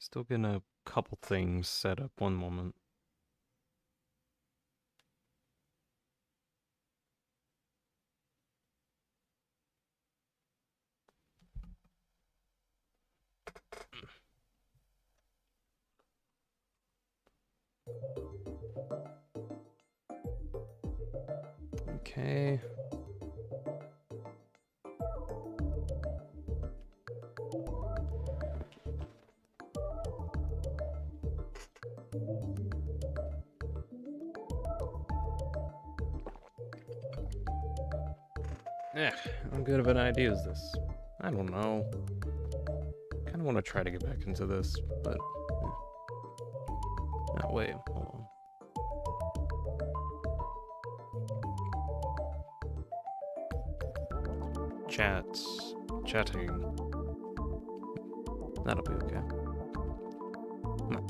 Still getting a couple things set up. One moment. Okay. How good of an idea is this? I don't know. Kind of want to try to get back into this, but no, wait, hold on. Chatting. That'll be okay. Come on.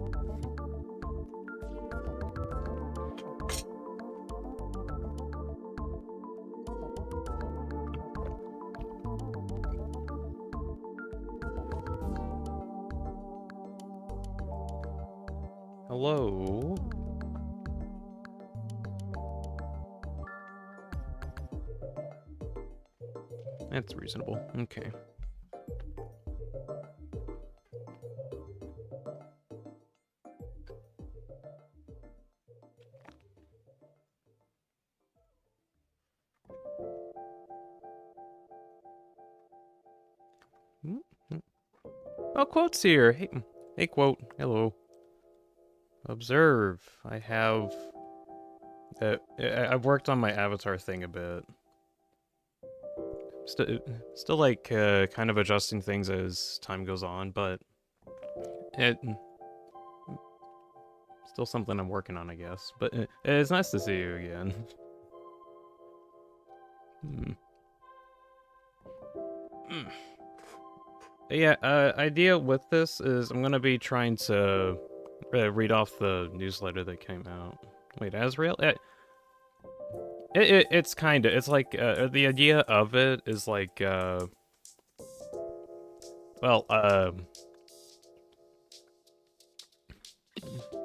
Hello? That's reasonable. Okay. Oh, Quote's here. Hey, Quote. Hello. Observe. I've worked on my avatar thing a bit. Still like kind of adjusting things as time goes on, but it still something I'm working on, I guess. But it's nice to see you again. Yeah, idea with this is I'm gonna be trying to read off the newsletter that came out. Wait, Azrael? It's kinda, it's like, the idea of it is like, well,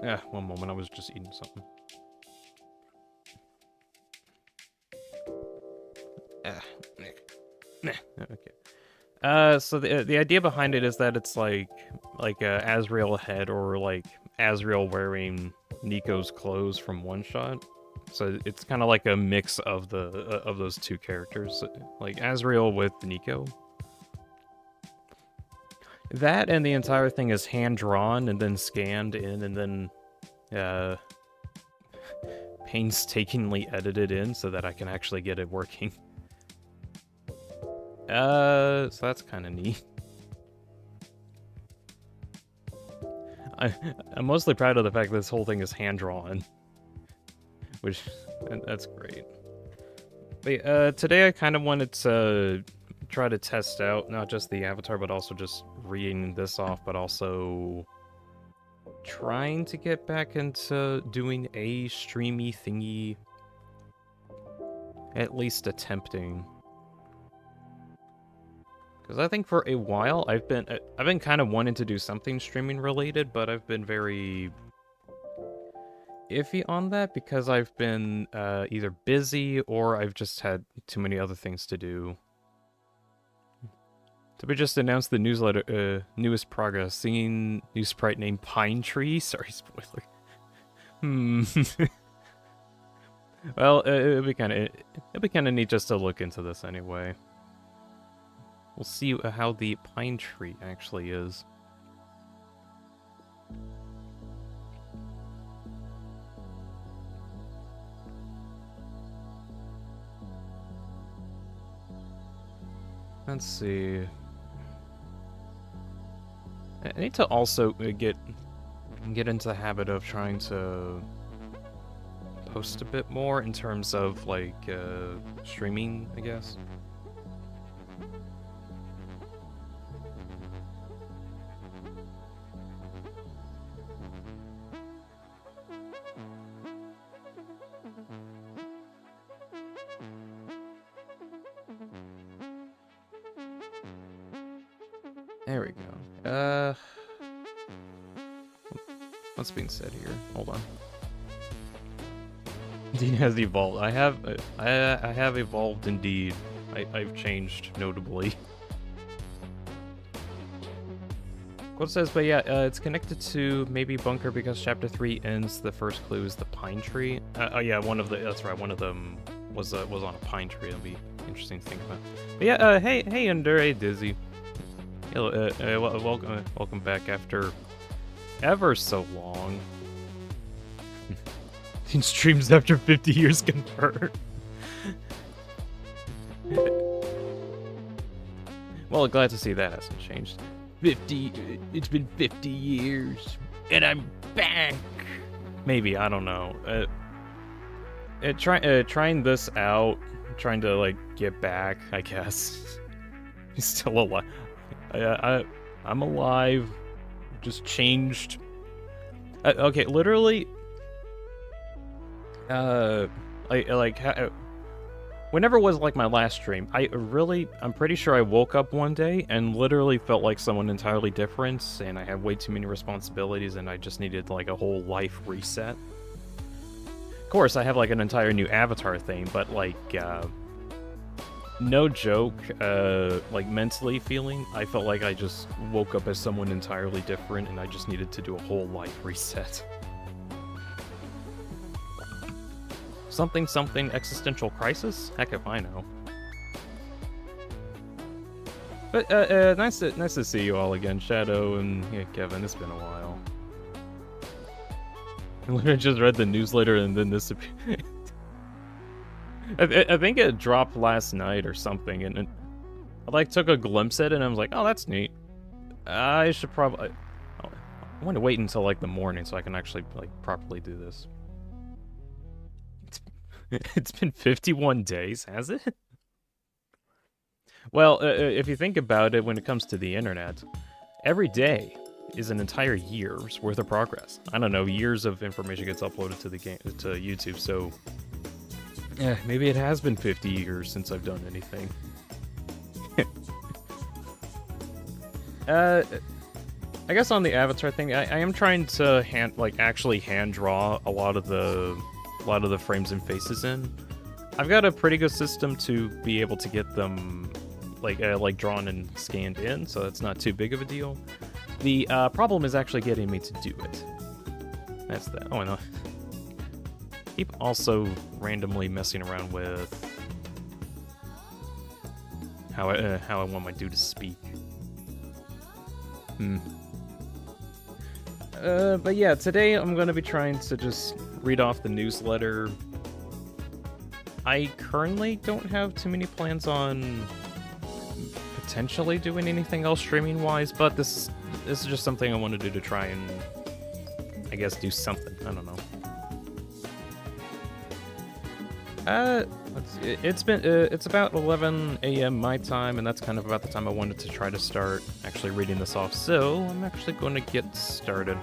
yeah, one moment, I was just eating something. Okay. So the idea behind it is that it's like Azrael head or like Azrael wearing Nico's clothes from One Shot. So it's kind of like a mix of the of those two characters, like Azrael with Nico. That and the entire thing is hand drawn and then scanned in and then painstakingly edited in so that I can actually get it working. So that's kind of neat. I'm mostly proud of the fact that this whole thing is hand-drawn. Which, that's great. But, today I kind of wanted to try to test out not just the avatar, but also just reading this off, but also trying to get back into doing a streamy thingy. At least attempting. Because I think for a while I've been kind of wanting to do something streaming related, but I've been very iffy on that because I've been either busy or I've just had too many other things to do. So we just announced the newsletter, newest progress, singing new sprite named Pine Tree. Sorry, spoiler. Well, it'd be kind of neat just to look into this anyway. We'll see how the pine tree actually is. Let's see. I need to also get into the habit of trying to post a bit more in terms of like streaming, I guess. There we go. What's being said here? Hold on. Dean has evolved. I have evolved indeed. I've changed notably. Quote says, but yeah, it's connected to maybe Bunker because chapter 3 ends. The first clue is the pine tree. Oh yeah, that's right. One of them was on a pine tree. It'll be interesting to think about. But yeah, hey, Under, hey, Dizzy. Hello, welcome back after ever so long. He streams after 50 years confirmed. Well, glad to see that hasn't changed. It's been 50 years, and I'm back. Maybe, I don't know. Trying this out, trying to like get back, I guess. He's still alive. I'm alive. Just changed. Okay, literally. Whenever was like my last stream, I'm pretty sure I woke up one day and literally felt like someone entirely different, and I had way too many responsibilities, and I just needed like a whole life reset. Of course, I have like an entire new avatar thing, but like, no joke, like mentally feeling, I felt like I just woke up as someone entirely different, and I just needed to do a whole life reset. Something existential crisis? Heck if I know. But nice to see you all again, Shadow and yeah, Kevin. It's been a while. I literally just read the newsletter and then disappeared. I think it dropped last night or something, and I like took a glimpse at it and I was like, oh, that's neat. I should probably. I want to wait until like the morning so I can actually like properly do this. It's been 51 days, has it? Well, if you think about it, when it comes to the internet, every day is an entire year's worth of progress. I don't know, years of information gets uploaded to the game to YouTube, so maybe it has been 50 years since I've done anything. I guess on the avatar thing, I am trying to actually hand draw a lot of the frames and faces in. I've got a pretty good system to be able to get them like drawn and scanned in, so it's not too big of a deal. The problem is actually getting me to do it. That's that. Oh, I know. Keep also randomly messing around with how I want my dude to speak. But yeah, today I'm going to be trying to just read off the newsletter. I currently don't have too many plans on potentially doing anything else streaming-wise, but this is just something I want to do to try and, I guess, do something. I don't know. It's about 11 a.m. my time, and that's kind of about the time I wanted to try to start actually reading this off, so I'm actually going to get started.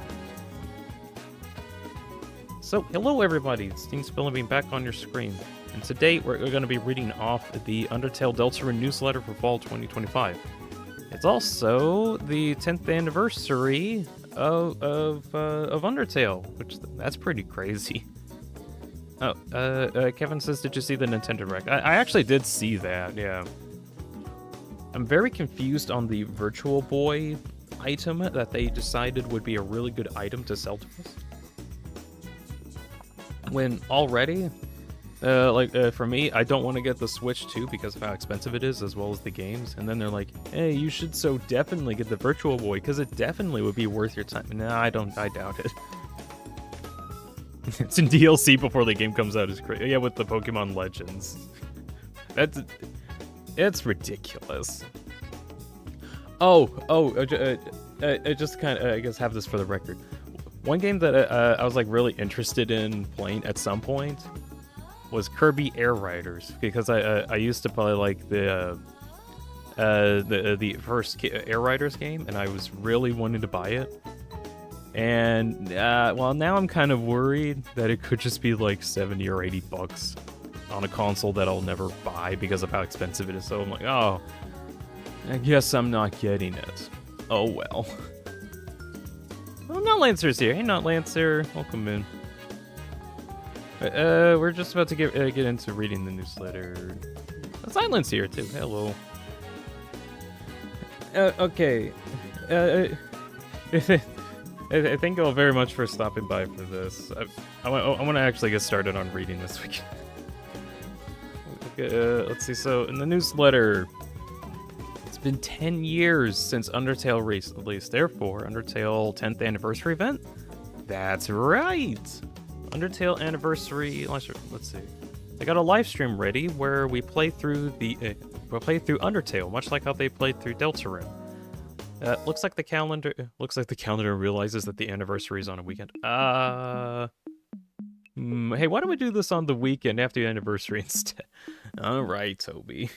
So, hello everybody, it's Deanspillabean back on your screen, and today we're going to be reading off the Undertale Deltarune newsletter for fall 2025. It's also the 10th anniversary of Undertale, which that's pretty crazy. Oh, Kevin says, did you see the Nintendo Direct? I actually did see that, yeah. I'm very confused on the Virtual Boy item that they decided would be a really good item to sell to us. When already, for me, I don't want to get the Switch 2 because of how expensive it is, as well as the games. And then they're like, hey, you should so definitely get the Virtual Boy, because it definitely would be worth your time. Nah, I doubt it. It's in DLC before the game comes out. Is crazy. Yeah, with the Pokemon Legends. It's ridiculous. I just kind of, I guess, have this for the record. One game that I was like really interested in playing at some point was Kirby Air Riders, because I used to play like the first Air Riders game, and I was really wanting to buy it. And well, now I'm kind of worried that it could just be like $70 or $80 on a console that I'll never buy because of how expensive it is. So I'm like, oh, I guess I'm not getting it. Oh well. Oh, Not Lancer's here. Hey, Not Lancer. Welcome in. We're just about to get into reading the newsletter. Silence here, too. Hello. Okay. Thank you all very much for stopping by for this. I want to actually get started on reading this week. Let's see. So, in the newsletter, it's been 10 years since Undertale released. Therefore, Undertale 10th anniversary event? That's right! Undertale anniversary. Let's see. They got a live stream ready where we play through Undertale, much like how they played through Deltarune. Looks like the calendar realizes that the anniversary is on a weekend. Hey, why don't we do this on the weekend after the anniversary instead? All right, Toby.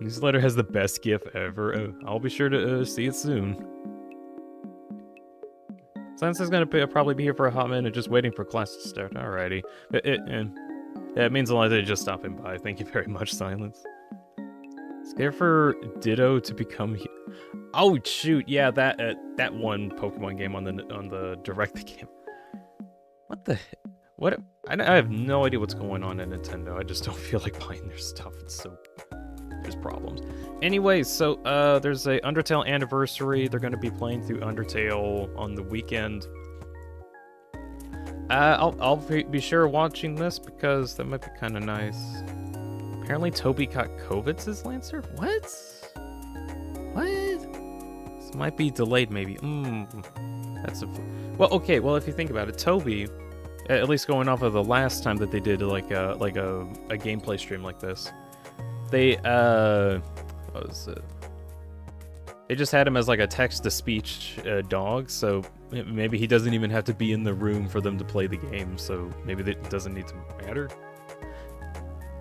Newsletter has the best GIF ever. I'll be sure to see it soon. Silence is gonna probably be here for a hot minute, just waiting for class to start. Alrighty. It means a lot that you're just stopping by. Thank you very much, Silence. Scared for Ditto to become. Oh shoot! Yeah, that one Pokemon game on the Direct game. What the? What? I have no idea what's going on at Nintendo. I just don't feel like buying their stuff. There's problems. Anyway, so there's a Undertale anniversary. They're going to be playing through Undertale on the weekend. I'll be sure watching this because that might be kind of nice. Apparently, Toby caught COVID, says Lancer. What? This might be delayed, maybe. That's well. Okay. Well, if you think about it, Toby, at least going off of the last time that they did like a gameplay stream like this. They what was it? They just had him as like a text-to-speech dog, so maybe he doesn't even have to be in the room for them to play the game, so maybe it doesn't need to matter.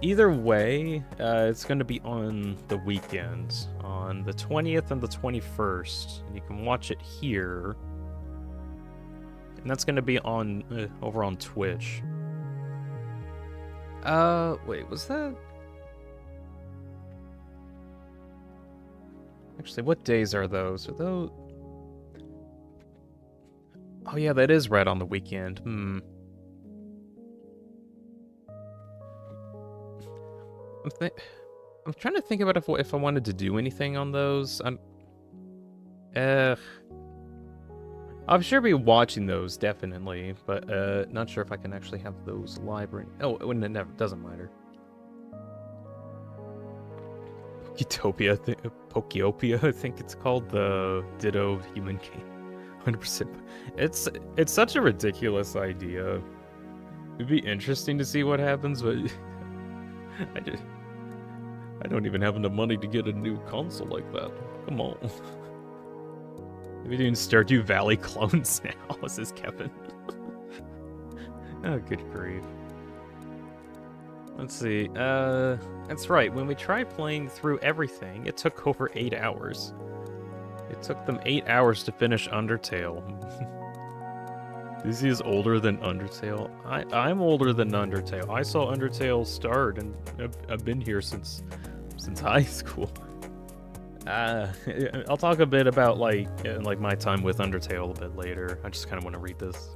Either way, it's going to be on the weekend, on the 20th and the 21st, and you can watch it here. And that's going to be on over on Twitch. Wait, was that? Actually, what days are those? Are those? Oh yeah, that is right on the weekend. I'm trying to think about if I wanted to do anything on those. I'll sure be watching those definitely, but not sure if I can actually have those live. It doesn't matter. Pokeopia, I think it's called, the Ditto human game. 100%. It's such a ridiculous idea. It'd be interesting to see what happens, but I don't even have enough money to get a new console like that. Come on. We're doing Stardew Valley clones now, says Kevin. Oh, good grief. Let's see, that's right, when we tried playing through everything, it took over 8 hours. It took them 8 hours to finish Undertale. This is older than Undertale. I'm older than Undertale. I saw Undertale start, and I've been here since high school. I'll talk a bit about, like my time with Undertale a bit later. I just kind of want to read this.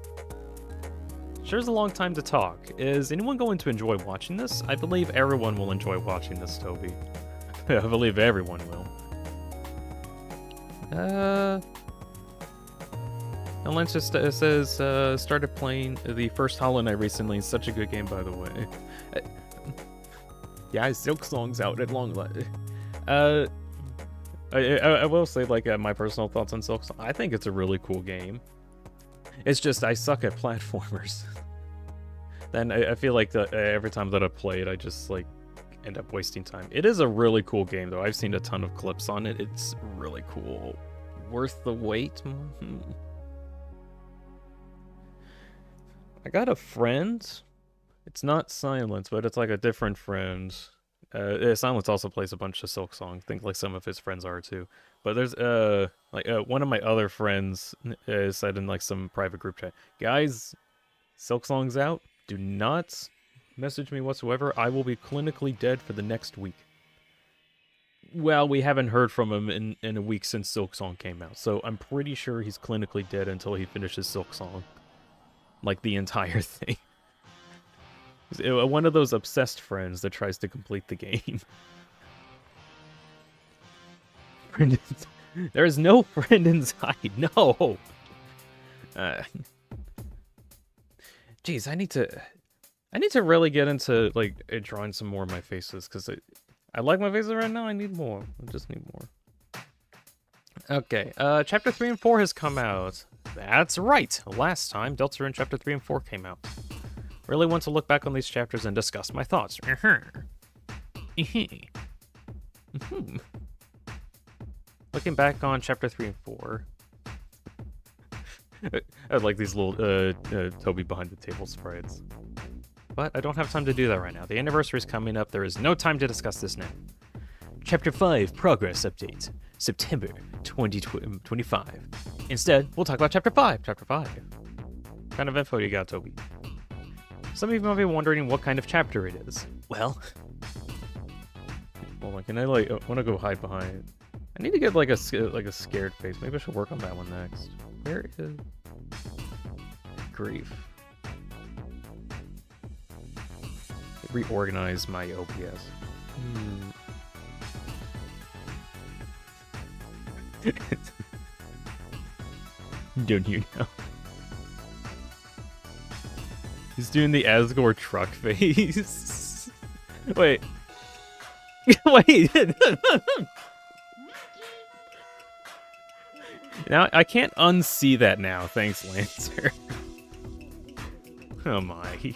Sure's a long time to talk. Is anyone going to enjoy watching this? I believe everyone will enjoy watching this, Toby. I believe everyone will. Lance just says, started playing the first Hollow Knight recently. It's such a good game, by the way. Yeah, Silk Song's out at long last. I will say, my personal thoughts on Silk Song. I think it's a really cool game. It's just, I suck at platformers. Then I feel like every time that I play it, I just, end up wasting time. It is a really cool game, though. I've seen a ton of clips on it. It's really cool. Worth the wait? I got a friend. It's not Silence, but it's, a different friend. Silence also plays a bunch of Silk Song. I think, some of his friends are, too. But there's, one of my other friends said in, some private group chat, guys, Silk Song's out. Do not message me whatsoever. I will be clinically dead for the next week. Well, we haven't heard from him in a week since Silk Song came out, so I'm pretty sure he's clinically dead until he finishes Silk Song. Like, the entire thing. One of those obsessed friends that tries to complete the game. There is no friend inside. No. Geez, I need to really get into like drawing some more of my faces because I like my faces right now. I need more. I just need more. Okay. Chapter 3 and 4 has come out. That's right. Last time, Deltarune Chapter 3 and 4 came out. Really want to look back on these chapters and discuss my thoughts. Looking back on Chapter 3 and 4. I like these little Toby behind the table sprites. But I don't have time to do that right now. The anniversary is coming up. There is no time to discuss this now. Chapter 5 Progress Update. September 2025. Instead, we'll talk about Chapter 5. Chapter 5. What kind of info you got, Toby? Some of you might be wondering what kind of chapter it is. Well... Hold on, can I, like... I want to go hide behind... I need to get, like a scared face. Maybe I should work on that one next. Where is... Grief. Reorganize my OBS. Don't you know? He's doing the Asgore truck face. Wait. Wait. Now, I can't unsee that now. Thanks, Lancer. Oh my.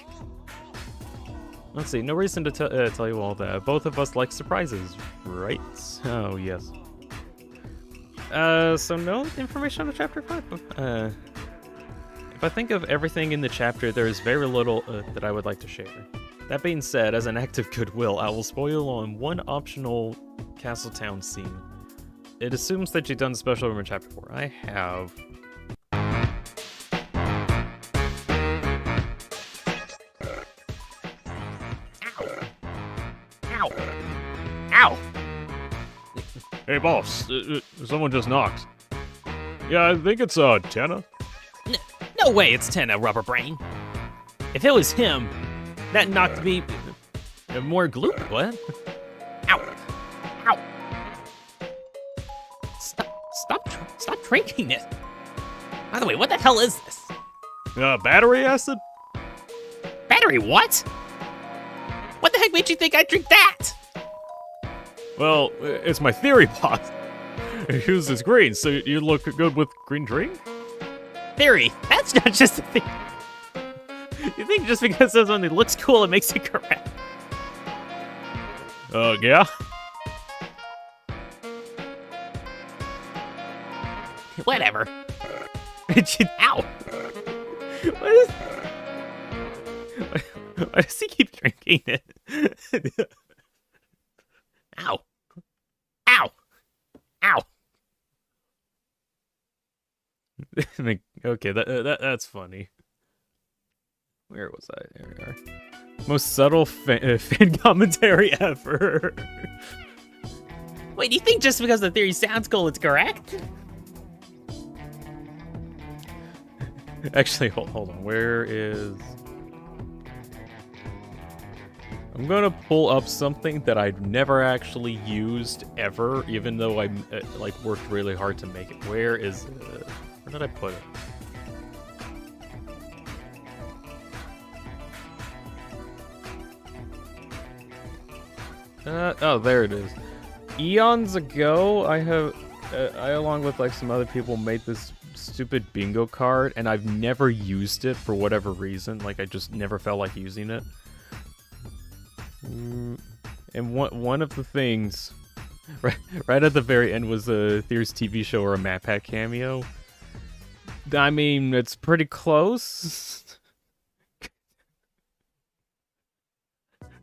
Let's see. No reason to tell you all that. Both of us like surprises, right? Oh, yes. So no information on the Chapter 5. If I think of everything in the chapter, there is very little that I would like to share. That being said, as an act of goodwill, I will spoil on one optional Castletown scene. It assumes that you've done the special room in Chapter 4. I have. Ow! Ow! Hey, boss, someone just knocked. Yeah, I think it's, Tenna. No way it's Tenna, Rubber Brain. If it was him, that knocked me more glue. What? Ow! Ow! Stop drinking it. By the way, what the hell is this? Battery acid? Battery what? What the heck made you think I'd drink that? Well, it's my theory, boss. Yours is green, so you look good with green drink? Theory? That's not just a thing. You think just because something looks cool, it makes it correct? Yeah? Whatever. Ow! What is... Why does he keep drinking it? Ow! Ow! Ow! Okay, that's funny. Where was I? There we are. Most subtle fan commentary ever. Wait, do you think just because the theory sounds cool, it's correct? Actually, hold on. Where is... I'm gonna pull up something that I've never actually used ever, even though I like worked really hard to make it. Where is it? Where did I put it? Oh, there it is. Eons ago, I along with like some other people made this stupid bingo card, and I've never used it for whatever reason. Like I just never felt like using it. And one of the things right at the very end was a There's TV show or a Map Pack cameo. I mean, it's pretty close.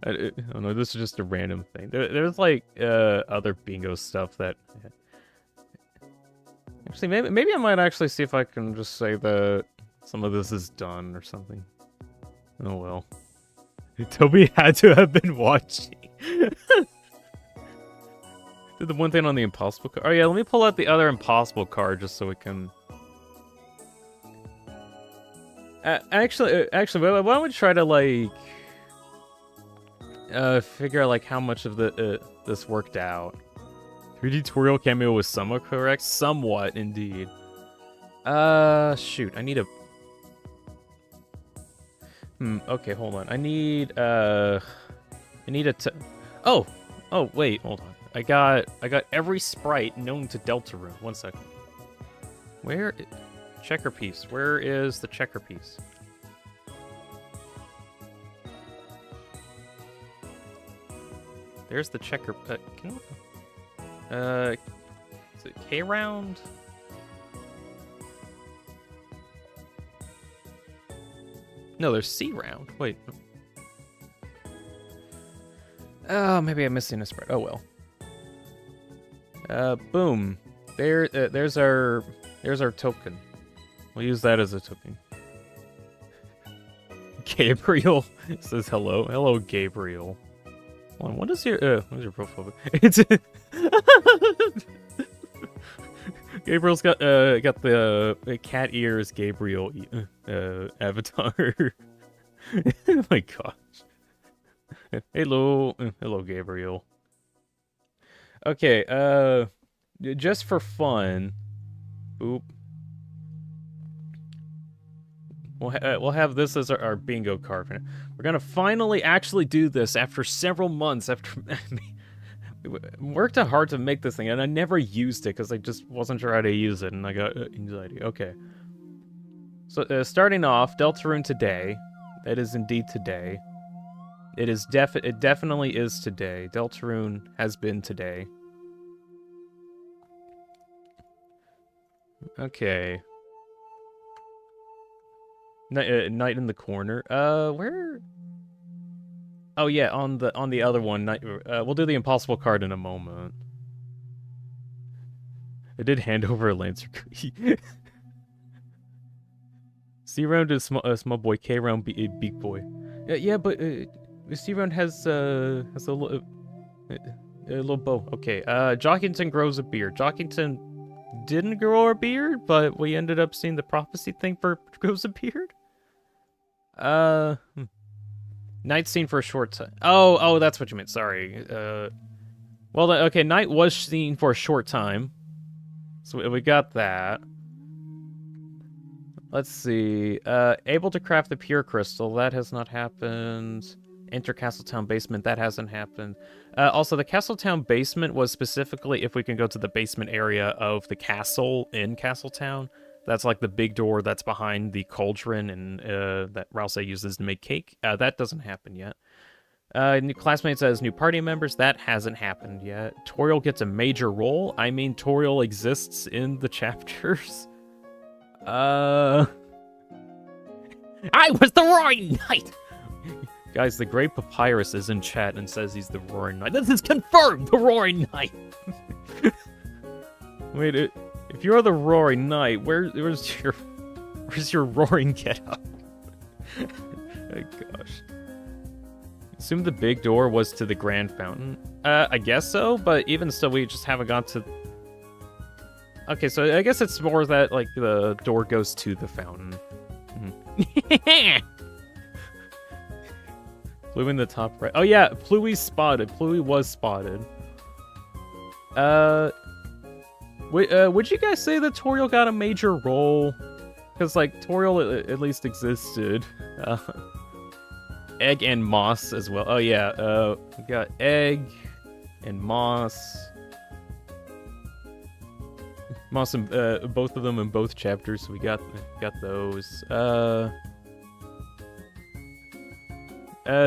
I don't know, this is just a random thing. There's like other bingo stuff that... Actually, maybe I might actually see if I can just say that some of this is done or something. Oh well. Toby had to have been watching. The one thing on the impossible card. Oh yeah, let me pull out the other impossible card just so we can. Actually, why don't we try to like figure out like how much of the this worked out. 3D tutorial cameo was somewhat correct. Somewhat, indeed. Shoot, I need a. Okay, hold on. I need a. Oh, wait, hold on. I got every sprite known to Deltarune. 1 second. Where? Checker piece. Where is the checker piece? There's the checker. Is it K round? No, there's C round. Wait. Oh, maybe I'm missing a spread. Oh well. Boom. There's our token. We'll use that as a token. Gabriel says hello. Hello, Gabriel. Hold on, what is your profile? It's Gabriel's got the cat ears Gabriel avatar. Oh my gosh. Hello, Gabriel. Okay, just for fun, boop. We'll have this as our bingo card. We're gonna finally actually do this after several months. After worked hard to make this thing, and I never used it because I just wasn't sure how to use it, and I got anxiety. Okay. So starting off, Deltarune today. It is indeed today. It definitely is today. Deltarune has been today. Okay. Night in the corner. Where? Oh yeah, on the other one. We'll do the impossible card in a moment. I did hand over a Lancer cookie. C round is small boy. K round big boy. Yeah, but C round has a little bow. Okay. Jockington grows a beard. Jockington didn't grow a beard, but we ended up seeing the prophecy thing for grows a beard. Night seen for a short time. Oh, that's what you meant. Sorry. Well, okay, Night was seen for a short time. So we got that. Let's see. Able to craft the pure crystal. That has not happened. Enter Castletown basement. That hasn't happened. Also, the Castletown basement was specifically if we can go to the basement area of the castle in Castletown. That's like the big door that's behind the cauldron and that Rouse uses to make cake. That doesn't happen yet. New classmates as new party members. That hasn't happened yet. Toriel gets a major role. I mean, Toriel exists in the chapters. I was the Roaring Knight! Guys, the Great Papyrus is in chat and says he's the Roaring Knight. This is confirmed, the Roaring Knight! Wait, if you're the Roaring Knight, where's your roaring getup? Oh gosh. Assume the big door was to the Grand Fountain. I guess so, but even still, we just haven't got to. Okay, so I guess it's more that like the door goes to the fountain. Pluie in the top right. Oh yeah, Pluie's spotted. Pluie was spotted. Would you guys say that Toriel got a major role? Because, like, Toriel at least existed. Egg and Moss as well. Oh, yeah. We got Egg and Moss. Moss and both of them in both chapters, so we got those.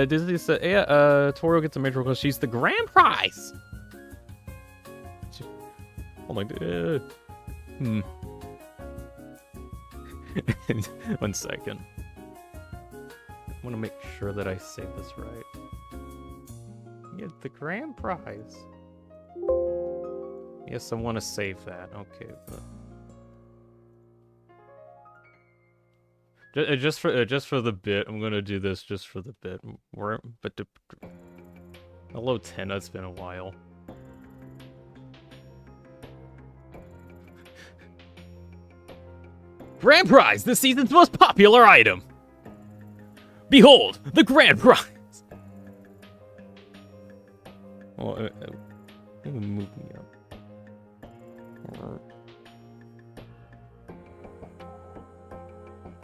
Disney said, yeah, Toriel gets a major role because she's the grand prize! Oh my god. 1 second. I want to make sure that I say this right. Get the grand prize. Yes, I want to save that. Okay. Just for the bit, I'm gonna do this just for the bit. Hello, 10. It's been a while. Grand prize, this season's most popular item. Behold, the grand prize. Well, move me up.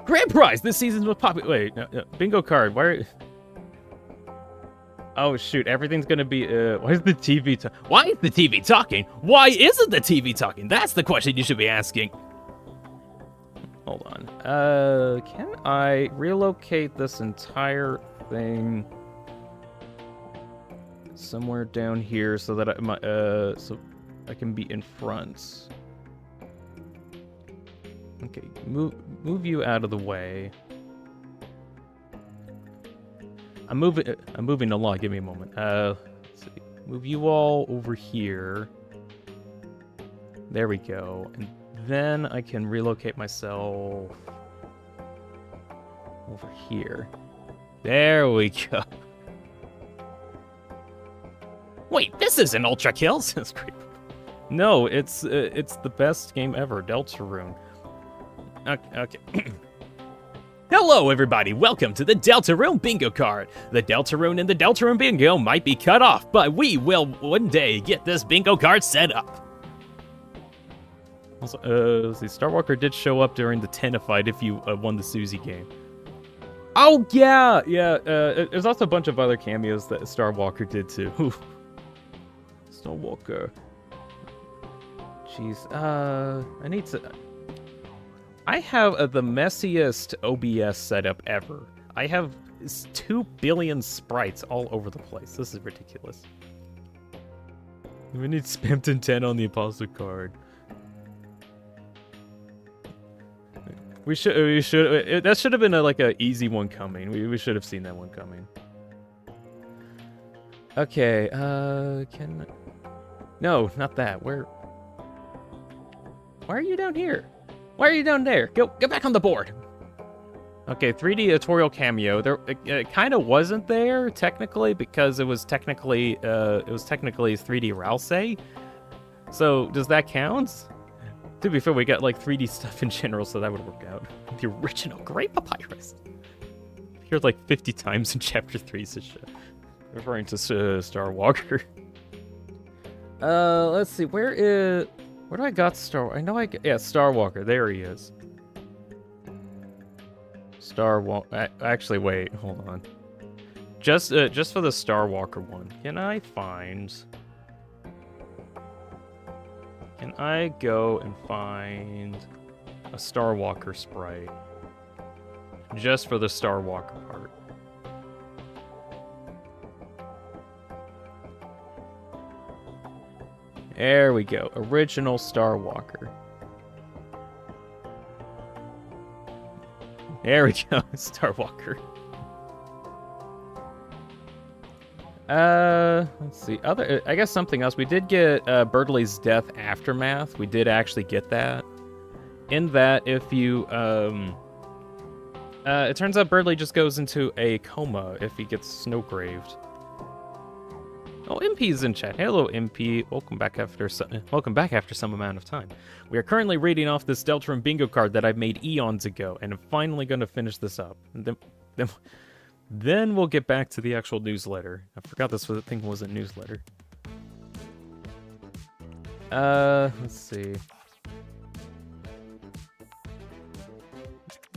Grand prize, this season's most popular. Wait, no, bingo card. Why? Oh shoot! Everything's gonna be. Why is the TV? Why is the TV talking? Why isn't the TV talking? That's the question you should be asking. Hold on. Can I relocate this entire thing somewhere down here so that so I can be in front? Okay, move you out of the way. I'm moving along. Give me a moment. Let's see. Move you all over here. There we go. And then I can relocate myself over here. There we go. Wait, this isn't Ultra Kills. That's great. No, it's the best game ever, Deltarune. Okay. Hello, everybody. Welcome to the Deltarune Bingo card. The Deltarune and the Deltarune Bingo might be cut off, but we will one day get this bingo card set up. Also, let's see, Starwalker did show up during the Tenna fight if you won the Suzy game. Oh, yeah! There's also a bunch of other cameos that Starwalker did too. Starwalker. Jeez, I need to... I have the messiest OBS setup ever. I have 2 billion sprites all over the place. This is ridiculous. We need Spamton 10 on the Apostle card. We should. That should have been like a easy one coming. We should have seen that one coming. Okay. No, not that. Why are you down here? Why are you down there? Get back on the board. Okay, 3D tutorial cameo. It kind of wasn't there technically because it was technically 3D Rousey. So does that count? To be fair, we got like 3D stuff in general, so that would work out. The original Great Papyrus. Appeared like 50 times in Chapter 3, so referring to Starwalker. Let's see, where do I got Starwalker. There he is. Starwalker. Actually, wait, hold on. Just for the Starwalker one, can I go and find a Starwalker sprite? Just for the Starwalker part. There we go. Original Starwalker. There we go. Starwalker. Let's see. I guess something else. We did get Birdley's Death Aftermath. We did actually get that. In that, if you it turns out Birdley just goes into a coma if he gets snow-graved. Oh, MP's in chat. Hello, MP. Welcome back after some amount of time. We are currently reading off this Deltarune bingo card that I made eons ago, and I'm finally going to finish this up. And then we'll get back to the actual newsletter. I forgot this thing was a newsletter. Let's see.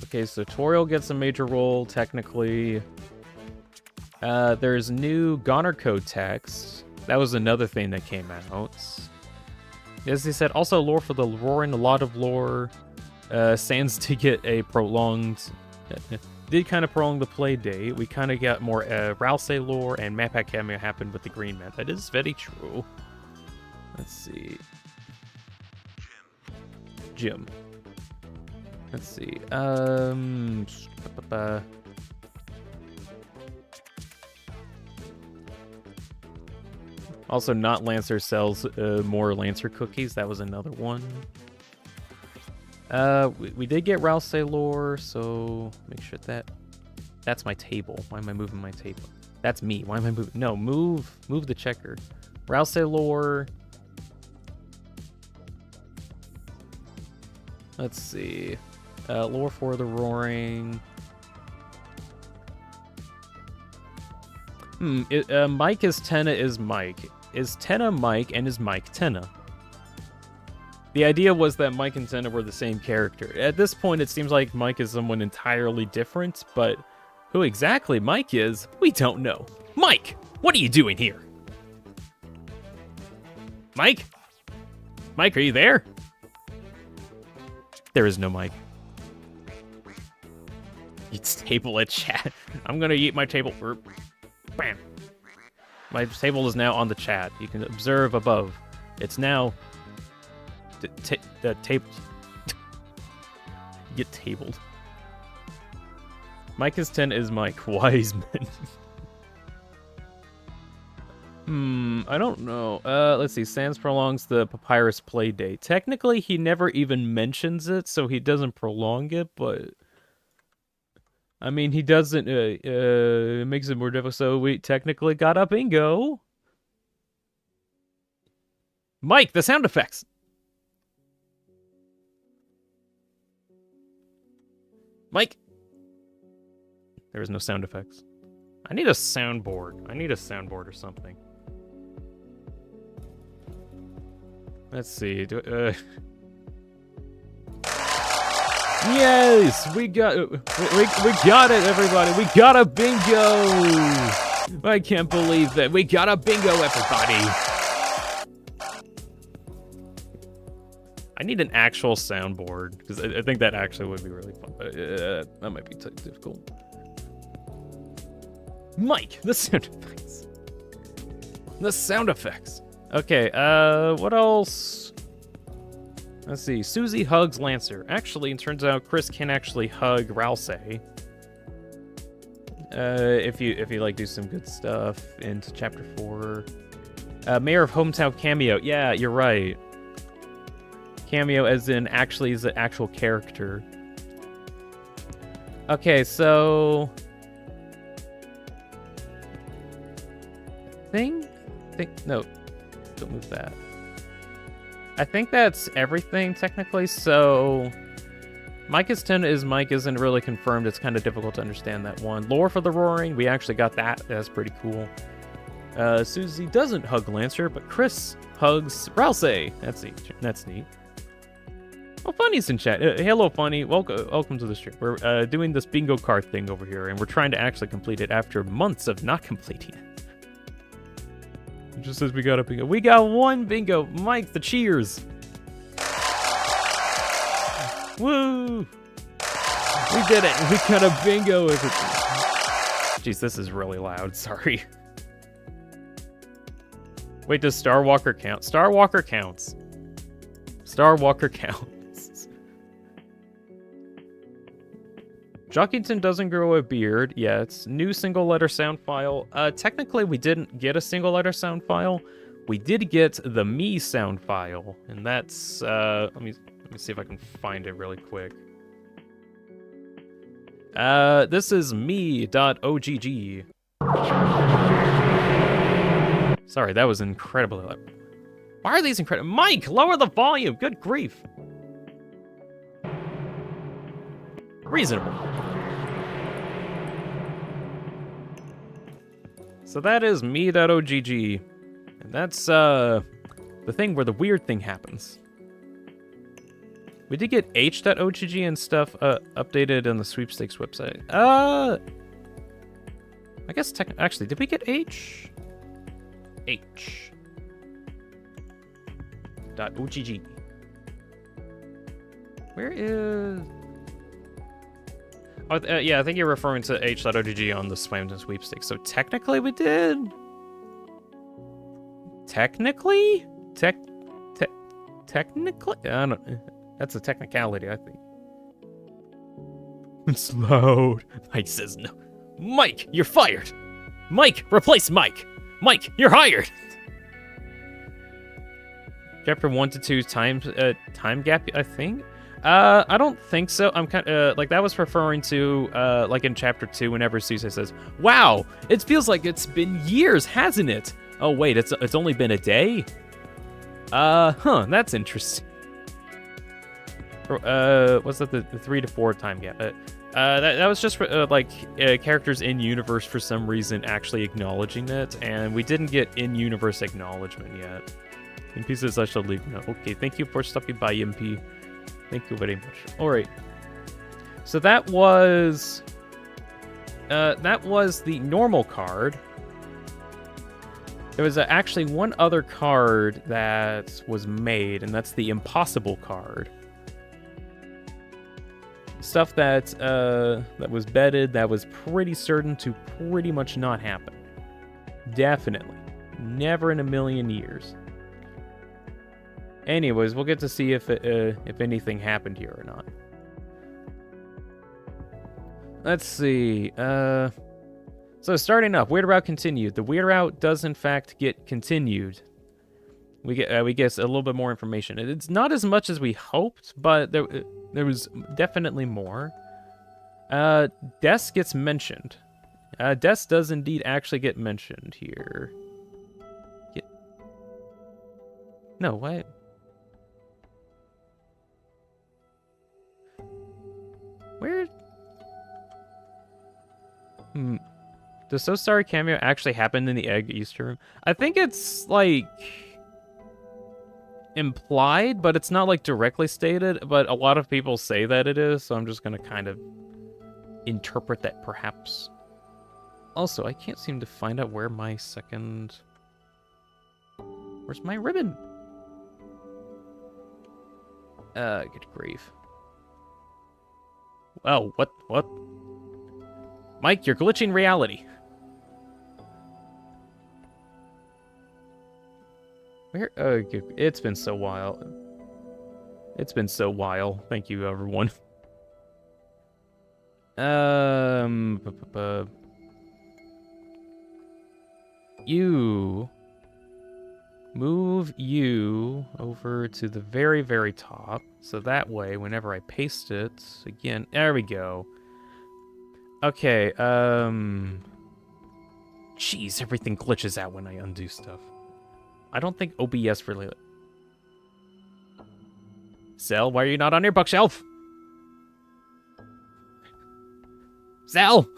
Okay, so tutorial gets a major role, technically. There's new Goner Code text. That was another thing that came out. As he said, also lore for the Roaring, a lot of lore. Sans to get a prolonged... did kind of prolong the play date. We kind of got more Rousey lore, and map pack cameo happened with the green map. That is very true. Let's see. Jim. Let's see. Also, not Lancer sells more Lancer cookies. That was another one. We did get Rousey lore, so make sure that's my table. Why am I moving my table? That's me. Why am I moving? No, move the checker. Rousey lore. Let's see. Lore for the Roaring. Mike is Tenna is Mike. Is Tenna Mike and is Mike Tenna? The idea was that Mike and Tenna were the same character. At this point, it seems like Mike is someone entirely different, but who exactly Mike is, we don't know. Mike, what are you doing here? Mike? Mike, are you there? There is no Mike. It's table at chat. I'm gonna eat my table. Bam. My table is now on the chat. You can observe above. It's now the table. Get tabled. Mike is 10 is Mike Wiseman. I don't know. Let's see. Sans prolongs the papyrus play date. Technically, he never even mentions it, so he doesn't prolong it, but I mean, he doesn't, it makes it more difficult, so we technically got a bingo. Mike, the sound effects. Mike. There is no sound effects. I need a soundboard. I need a soundboard or something. Let's see. Yes, we got it, everybody. We got a bingo. I can't believe that we got a bingo, everybody. I need an actual soundboard because I think that actually would be really fun. But that might be difficult. Mike, the sound effects. The sound effects. Okay, what else? Let's see. Susie hugs Lancer. Actually, it turns out Chris can actually hug Ralsei. If you like do some good stuff into chapter 4. Mayor of Hometown cameo. Yeah, you're right. Cameo as in actually is an actual character. Okay, so no, don't move that. I think that's everything technically. So Mike is 10 is Mike isn't really confirmed. It's kind of difficult to understand that one. Lore for the Roaring, we actually got that. That's pretty cool. Susie doesn't hug Lancer, but Chris hugs Ralsei. That's neat. Well, Funny's in chat. Hello, Funny. Welcome to the stream. We're doing this bingo card thing over here, and we're trying to actually complete it after months of not completing it. It just says we got a bingo. We got one bingo. Mike, the cheers. Woo! We did it. We got a bingo. Jeez, this is really loud. Sorry. Wait, does Star Walker count? Star Walker counts. Star Walker counts. Jockington doesn't grow a beard yet. New single letter sound file. Technically, we didn't get a single letter sound file. We did get the me sound file, and that's let me see if I can find it really quick. This is me.ogg. Sorry, that was incredibly loud. Why are these incredible? Mike, lower the volume. Good grief. Reasonable. So that is me.ogg. And that's the thing where the weird thing happens. We did get h.ogg and stuff updated on the sweepstakes website. I guess actually, did we get h? H.ogg. Where is... Oh, yeah, I think you're referring to h.ogg on the Swamton sweepstakes. So technically we did. Technically? Technically? I don't... That's a technicality, I think. It's loud. Mike says no. Mike, you're fired. Mike, replace Mike. Mike, you're hired. Chapter 1 to 2 time gap, I think. I don't think so. I'm kind of like that was referring to like in chapter 2 whenever Susie says, "Wow, it feels like it's been years, hasn't it?" Oh wait, it's only been a day. That's interesting. Was that the 3 to 4 time gap? That was just like characters in universe for some reason actually acknowledging it, and we didn't get in universe acknowledgement yet. In pieces, I shall leave now. Okay, thank you for stopping by, MP. Thank you very much. All right. So that was the normal card. There was actually one other card that was made, and that's the impossible card. Stuff that was betted, that was pretty certain to pretty much not happen. Definitely. Never in a million years. Anyways, we'll get to see if anything happened here or not. Let's see. So starting up, Weird Route continued. The Weird Route does in fact get continued. We get a little bit more information. It's not as much as we hoped, but there was definitely more. Des gets mentioned. Des does indeed actually get mentioned here. No, what? Where? Does So Sorry cameo actually happen in the Egg Easter room? I think it's like implied, but it's not like directly stated, but a lot of people say that it is, so I'm just gonna kind of interpret that perhaps. Also, I can't seem to find out where my second... Where's my ribbon? Good grief. Oh, what? Mike, you're glitching reality. Where? It's been so while. It's been so while. Thank you, everyone. You move you over to the very, very top. So that way, whenever I paste it, again, there we go. Okay, jeez, everything glitches out when I undo stuff. I don't think OBS really... Zell, why are you not on your bookshelf? Zell!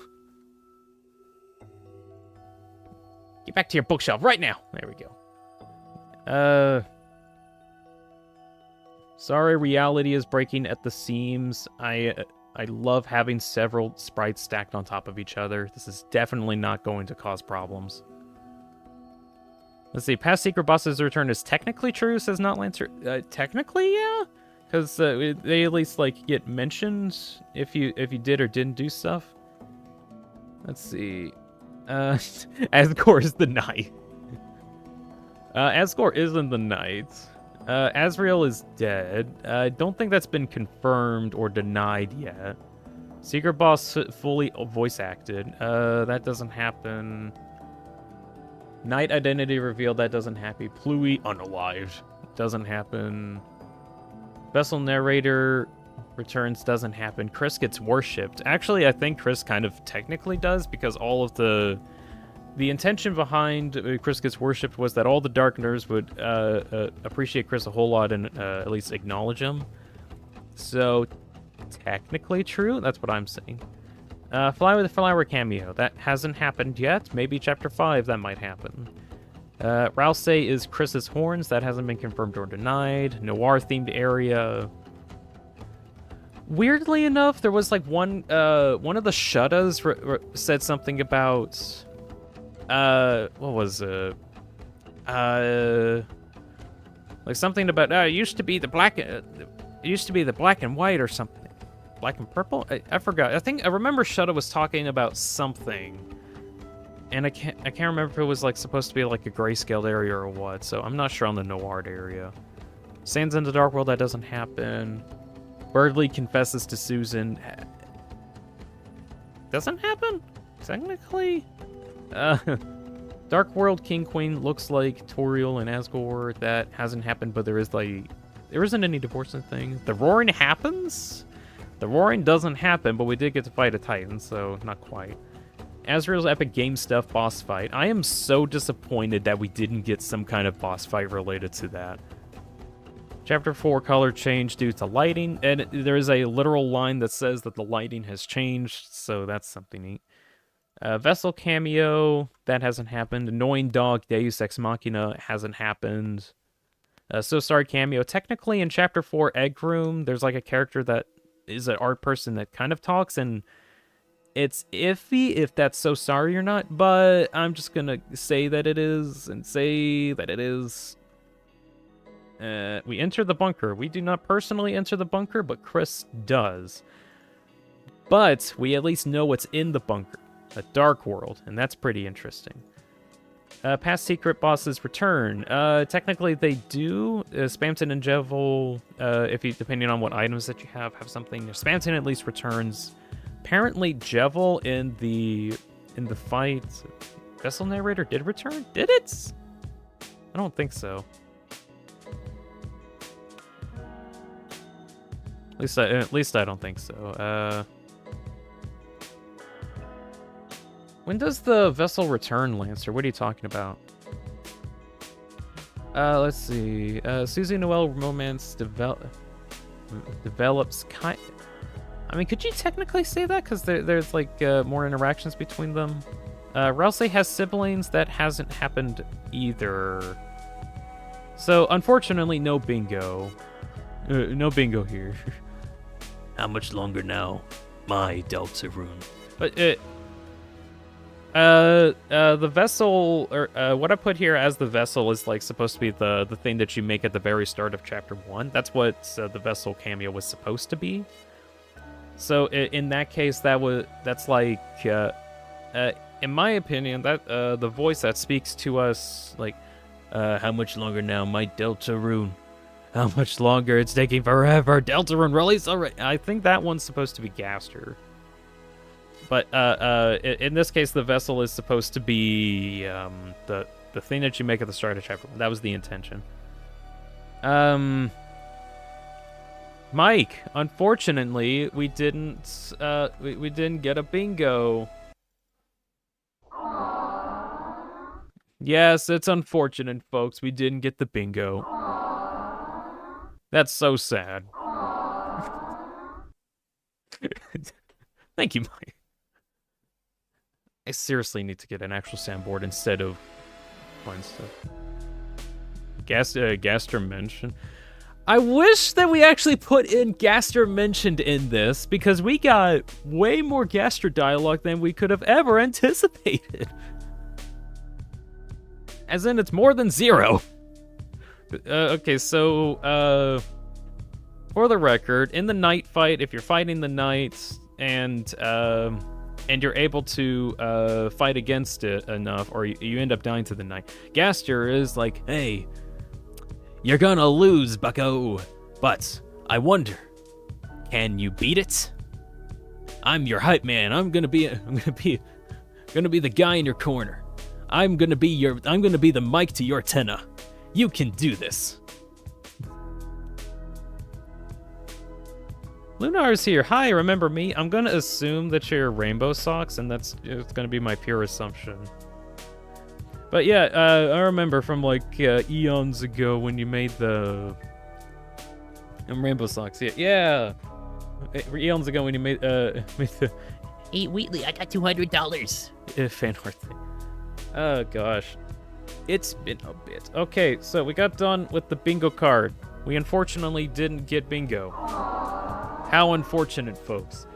Get back to your bookshelf right now. There we go. Sorry, reality is breaking at the seams. I love having several sprites stacked on top of each other. This is definitely not going to cause problems. Let's see. Past secret bosses return is technically true, says Not Lancer. Technically, yeah, because they at least like get mentioned if you did or didn't do stuff. Let's see. Asgore is the knight. Asgore isn't the knight. Azrael is dead. I don't think that's been confirmed or denied yet. Secret boss fully voice acted. That doesn't happen. Knight identity revealed. That doesn't happen. Pluie unalived. Doesn't happen. Vessel narrator returns. Doesn't happen. Chris gets worshipped. Actually, I think Chris kind of technically does, because all of the intention behind Chris gets worshipped was that all the Darkners would appreciate Chris a whole lot and at least acknowledge him. So, technically true. That's what I'm saying. Fly with a Flower cameo. That hasn't happened yet. Maybe Chapter 5 that might happen. Rouse is Chris's horns. That hasn't been confirmed or denied. Noir-themed area. Weirdly enough, there was like one of the Shuttas said something about... what was it? Like something about it used to be the black and white or something. Black and purple? I forgot. I remember Shutta was talking about something, and I can't remember if it was like supposed to be like a grayscaled area or what. So I'm not sure on the Noir area. Sands in the Dark World, that doesn't happen. Birdley confesses to Susan. Doesn't happen technically. Dark World King Queen looks like Toriel and Asgore. That hasn't happened, but there isn't any divorcing thing. The Roaring happens? The Roaring doesn't happen, but we did get to fight a Titan, so not quite. Azrael's epic game stuff boss fight. I am so disappointed that we didn't get some kind of boss fight related to that. Chapter 4 color change due to lighting, and there is a literal line that says that the lighting has changed, so that's something neat. Vessel cameo, that hasn't happened. Annoying dog, Deus Ex Machina, hasn't happened. So sorry cameo. Technically in Chapter 4 Egg Room, there's like a character that is an art person that kind of talks, and it's iffy if that's so sorry or not, but I'm just gonna say that it is, and say that it is. We enter the bunker. We do not personally enter the bunker, but Chris does. But we at least know what's in the bunker. A dark world, and that's pretty interesting. Past secret bosses return. Technically they do. Spamton and Jevil, if you, depending on what items that you have something. Spamton at least returns. Apparently Jevil in the fight, Vessel Narrator did return? Did it? I don't think so. At least I don't think so. When does the vessel return, Lancer? What are you talking about? Let's see. Susie Noel romance develops kind. I mean, could you technically say that? Because there's like more interactions between them. Rousey has siblings. That hasn't happened either. So unfortunately, no bingo. No bingo here. How much longer now, my Deltarune? But the vessel, or what I put here as the vessel is like supposed to be the thing that you make at the very start of Chapter 1. That's what the vessel cameo was supposed to be. So in that case, that's like, in my opinion, that the voice that speaks to us, like, how much longer now, my Deltarune? How much longer? It's taking forever. Deltarune, release already. I think that one's supposed to be Gaster. But in this case, the vessel is supposed to be the thing that you make at the start of Chapter 1. That was the intention. Mike, unfortunately, we didn't get a bingo. Yes, it's unfortunate, folks. We didn't get the bingo. That's so sad. Thank you, Mike. I seriously need to get an actual soundboard instead of fun stuff. Gaster mentioned. I wish that we actually put in Gaster mentioned in this, because we got way more Gaster dialogue than we could have ever anticipated. As in, it's more than 0. Okay, so, for the record, in the night fight, if you're fighting the knights and you're able to fight against it enough, or you end up dying to the knight, Gaster is like, hey, you're gonna lose, bucko, but I wonder, can you beat it? I'm your hype man. I'm gonna be the guy in your corner. I'm gonna be the mic to your tenor. You can do this. Lunar's here. Hi, remember me? I'm gonna assume that you're Rainbow Socks, and it's gonna be my pure assumption. But yeah, I remember from like eons ago when you made the Rainbow Socks. Yeah. Eons ago when you made the Hey, Wheatley, I got $200. fan art thing. Oh gosh, it's been a bit. Okay, so we got done with the bingo card. We unfortunately didn't get bingo. How unfortunate, folks.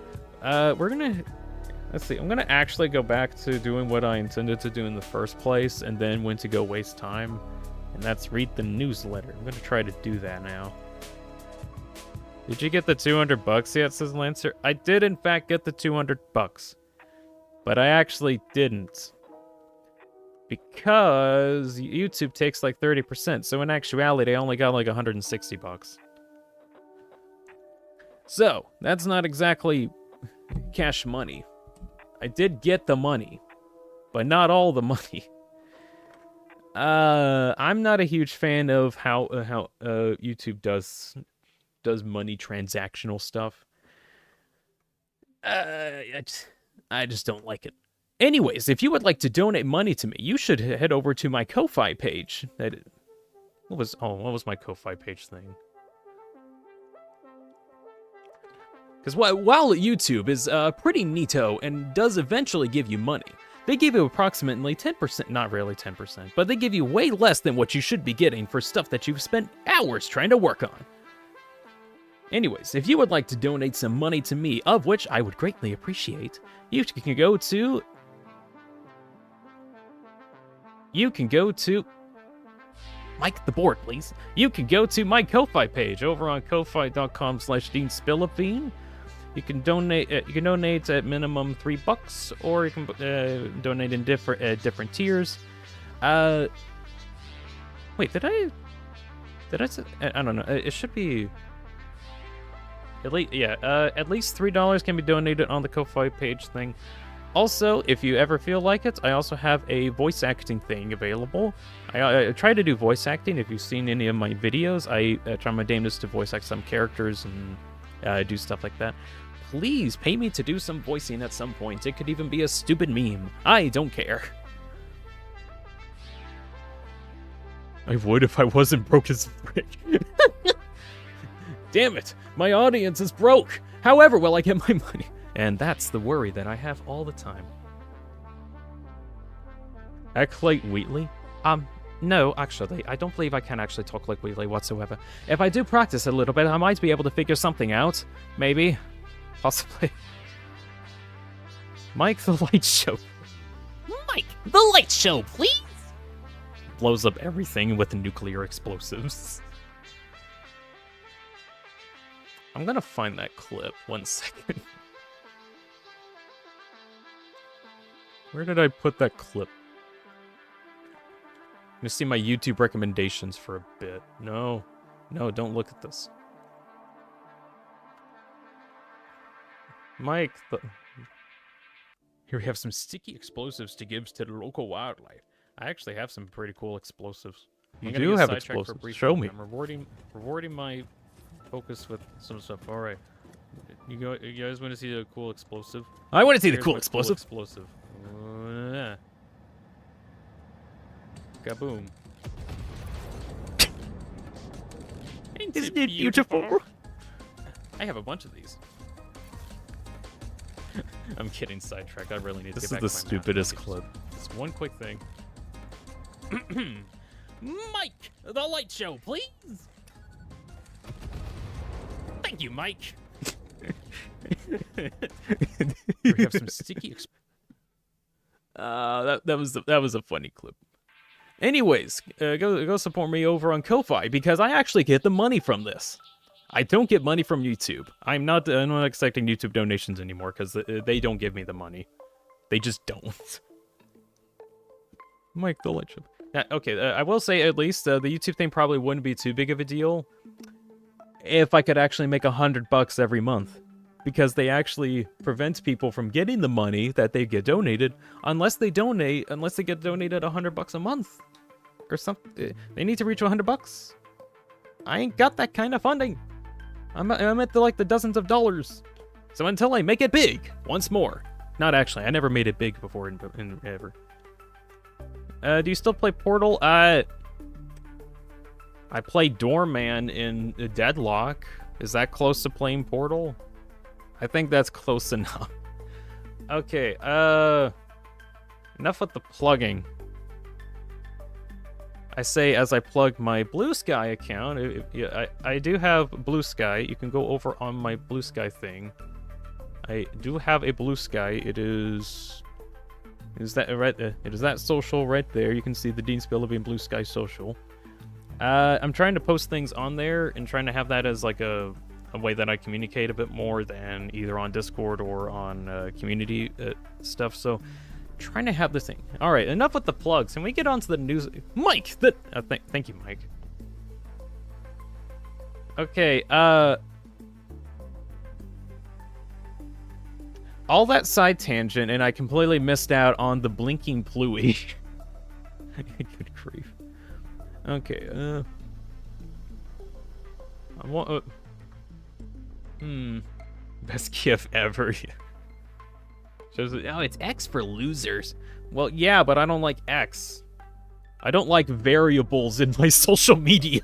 Let's see, I'm gonna actually go back to doing what I intended to do in the first place, and then when to go waste time, and that's read the newsletter. I'm gonna try to do that now. Did you get the $200 yet, says Lancer? I did in fact get the $200, but I actually didn't. Because YouTube takes like 30%, so in actuality I only got like $160. So, that's not exactly cash money. I did get the money, but not all the money. I'm not a huge fan of how YouTube does money transactional stuff. I just don't like it. Anyways, if you would like to donate money to me, you should head over to my Ko-Fi page. What was my Ko-Fi page thing? Because while YouTube is pretty neato and does eventually give you money, they give you approximately 10%, not really 10%, but they give you way less than what you should be getting for stuff that you've spent hours trying to work on. Anyways, if you would like to donate some money to me, of which I would greatly appreciate, you can go to... Mike the board, please. You can go to my Ko-Fi page over on ko-fi.com/Deanspillabean. You can donate. At minimum $3, or you can donate in different tiers. Wait, did I say? I don't know. It should be. At least $3 can be donated on the Ko-Fi page thing. Also, if you ever feel like it, I also have a voice acting thing available. I try to do voice acting. If you've seen any of my videos, I try my damnedest to voice act some characters and do stuff like that. Please pay me to do some voicing at some point. It could even be a stupid meme. I don't care. I would if I wasn't broke as frick. Damn it, my audience is broke. However will I get my money? And that's the worry that I have all the time. Act like Wheatley? No, actually, I don't believe I can actually talk like Wheatley whatsoever. If I do practice a little bit, I might be able to figure something out. Maybe. Possibly. Mike the Light Show. Mike, the light show, please! Blows up everything with nuclear explosives. I'm gonna find that clip. 1 second. Where did I put that clip? I'm gonna see my YouTube recommendations for a bit. No, don't look at this. Mike, here we have some sticky explosives to give to the local wildlife. I actually have some pretty cool explosives. You do have explosives. Show me. I'm rewarding my focus with some stuff. All right, you guys want to see a cool explosive? I want to see the Here's cool my explosive. explosive. Kaboom. Isn't it beautiful? I have a bunch of these. I'm kidding, sidetracked. I really need to This get is back the to my math. stupidest Okay, clip. Just one quick thing. Mike, the light show, please! Thank you, Mike. We have some sticky That was a funny clip. Anyways, go support me over on Ko-Fi because I actually get the money from this. I don't get money from YouTube. I'm not expecting YouTube donations anymore because they don't give me the money. They just don't. Mike the Light Show. Okay, I will say at least the YouTube thing probably wouldn't be too big of a deal if I could actually make $100 every month, because they actually prevent people from getting the money that they get donated unless they get donated $100 a month or something. They need to reach $100. I ain't got that kind of funding. I'm at the dozens of dollars. So until I make it big once more. Not actually. I never made it big before in ever. Do you still play Portal? I play Doorman in Deadlock. Is that close to playing Portal? I think that's close enough. Okay, enough with the plugging. I say as I plug my Blue Sky account. I do have Blue Sky. You can go over on my Blue Sky thing. I do have a Blue Sky. It is that right there? It is that social right there. You can see the Deanspillabean Blue Sky social. I'm trying to post things on there and trying to have that as like a way that I communicate a bit more than either on Discord or on community stuff. So, trying to have this thing. All right, enough with the plugs. Can we get on to the news? Mike, thank you, Mike. Okay, all that side tangent, and I completely missed out on the blinking Pluie. Good grief. Okay, I want. Best GIF ever. Shows it. Oh, it's X for losers. Well, yeah, but I don't like X. I don't like variables in my social media.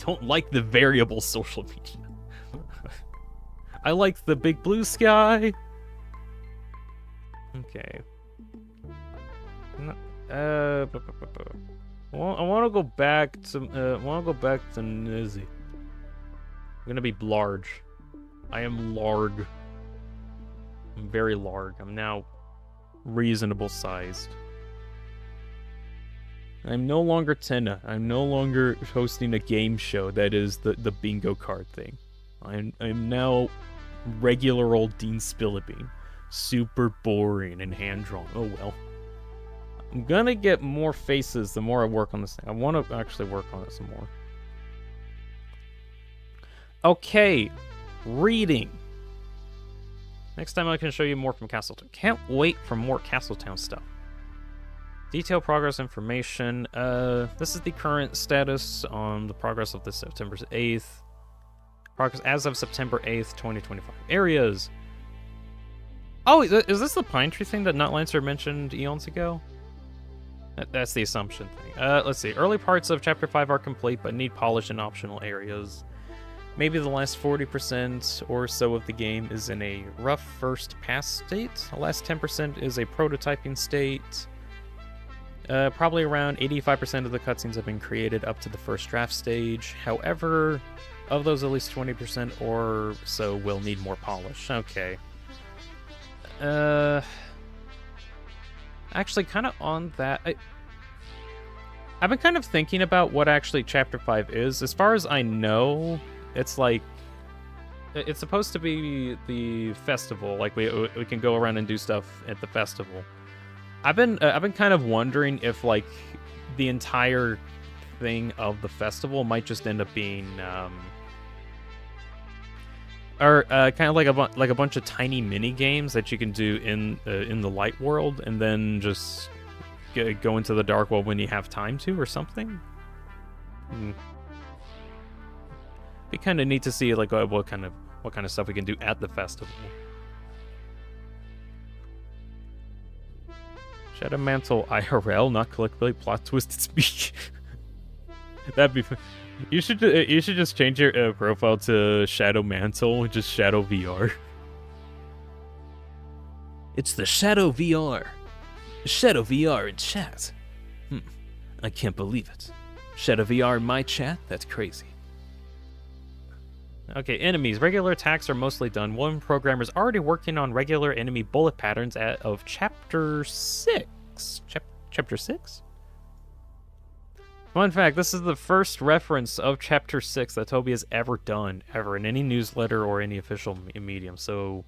don't like the variable social media. I like the big blue sky. Okay. Well, I want to go back to Nizzy. I'm gonna be large. I am large. I'm very large. I'm now reasonable sized. I'm no longer Tenna. I'm no longer hosting a game show that is the bingo card thing. I'm now regular old Deanspillabean. Super boring and hand-drawn. Oh well. I'm gonna get more faces the more I work on this thing. I want to actually work on it some more. Okay. Reading. Next time I can show you more from Castletown. Can't wait for more Castletown stuff. Detailed progress information. This is the current status on the progress of the September 8th. Progress as of September 8th, 2025. Areas. Oh, is this the pine tree thing that Nutlancer mentioned eons ago? That's the assumption thing. Let's see. Early parts of Chapter 5 are complete, but need polish in optional areas. Maybe the last 40% or so of the game is in a rough first pass state. The last 10% is a prototyping state. Probably around 85% of the cutscenes have been created up to the first draft stage. However, of those, at least 20% or so will need more polish. Okay. Actually, kind of on that, I've been kind of thinking about what actually Chapter 5 is. As far as I know, it's like, it's supposed to be the festival. Like, we can go around and do stuff at the festival. I've been kind of wondering if, like, the entire thing of the festival might just end up being, kind of like a bunch of tiny mini games that you can do in the light world, and then just go into the dark world when you have time to, or something. Be kind of neat to see like what kind of stuff we can do at the festival. Shadow Mantle IRL, not collectibility, plot twisted speech. That'd be. You should just change your profile to Shadow Mantle, just Shadow VR. It's the Shadow VR. Shadow VR in chat. I can't believe it. Shadow VR in my chat? That's crazy. Okay, enemies. Regular attacks are mostly done. One programmer is already working on regular enemy bullet patterns of Chapter 6. Chapter 6? Fun fact, this is the first reference of Chapter 6 that Toby has ever done, ever, in any newsletter or any official medium. So,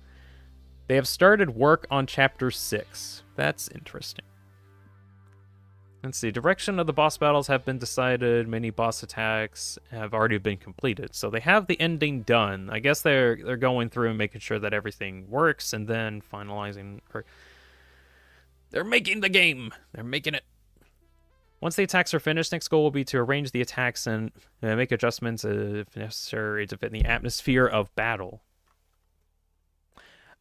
they have started work on Chapter 6. That's interesting. Let's see, direction of the boss battles have been decided, many boss attacks have already been completed. So they have the ending done. I guess they're going through and making sure that everything works, and then finalizing, or they're making the game. They're making it. Once the attacks are finished, next goal will be to arrange the attacks and make adjustments if necessary to fit in the atmosphere of battle.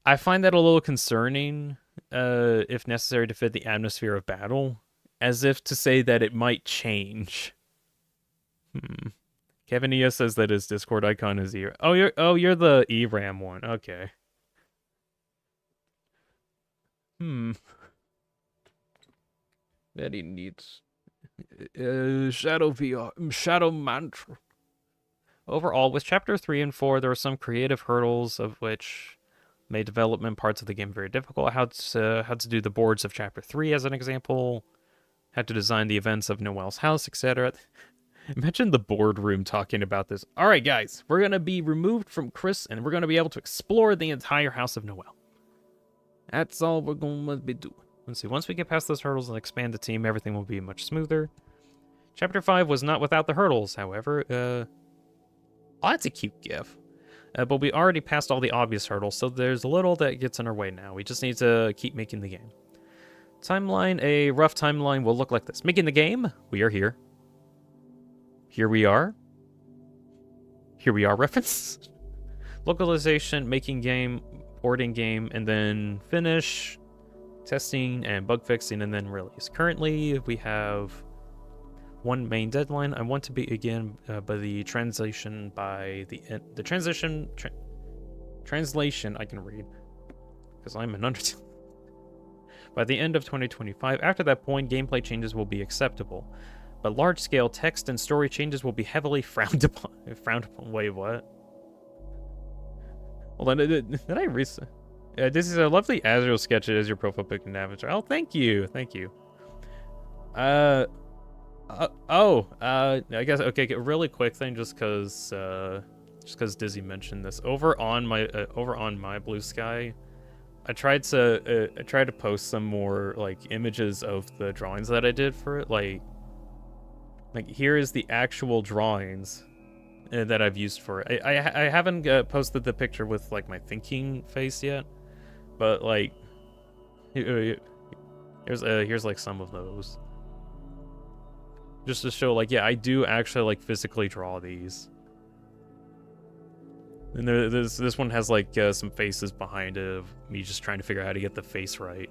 I find that a little concerning, if necessary to fit the atmosphere of battle. As if to say that it might change. Kevin Ea says that his Discord icon is E. Oh, you're the ERAM one. Okay. Very neat. Shadow VR, Shadow Mantra. Overall, with Chapter 3 and 4, there are some creative hurdles of which made development parts of the game very difficult. How to do the boards of Chapter 3 as an example. How to design the events of Noel's house, etc. Imagine the boardroom talking about this. All right, guys, we're going to be removed from Chris, and we're going to be able to explore the entire house of Noel. That's all we're going to be doing. Let's see, once we get past those hurdles and expand the team, everything will be much smoother. Chapter 5 was not without the hurdles, however. Oh, that's a cute gif. But we already passed all the obvious hurdles, so there's a little that gets in our way now. We just need to keep making the game. Timeline, a rough timeline will look like this. Making the game, we are here. Here we are. Here we are reference. Localization, making game, porting game, and then finish, testing, and bug fixing, and then release. Currently, we have one main deadline. I want to begin by the translation by the translation I can read, because I'm an Undertale. By the end of 2025. After that point, gameplay changes will be acceptable, but large-scale text and story changes will be heavily frowned upon. Wait, what? Hold on, did I reset? This is a lovely Azrael sketch as your profile pic and avatar. Oh, thank you. I guess, okay, really quick thing, just because Dizzy mentioned this. Over on my Blue Sky, I tried to post some more, like, images of the drawings that I did for it. Like here is the actual drawings that I've used for it. I haven't posted the picture with, like, my thinking face yet, but, like, here's like some of those, just to show, like, yeah, I do actually, like, physically draw these. And this one has, like, some faces behind it of me just trying to figure out how to get the face right.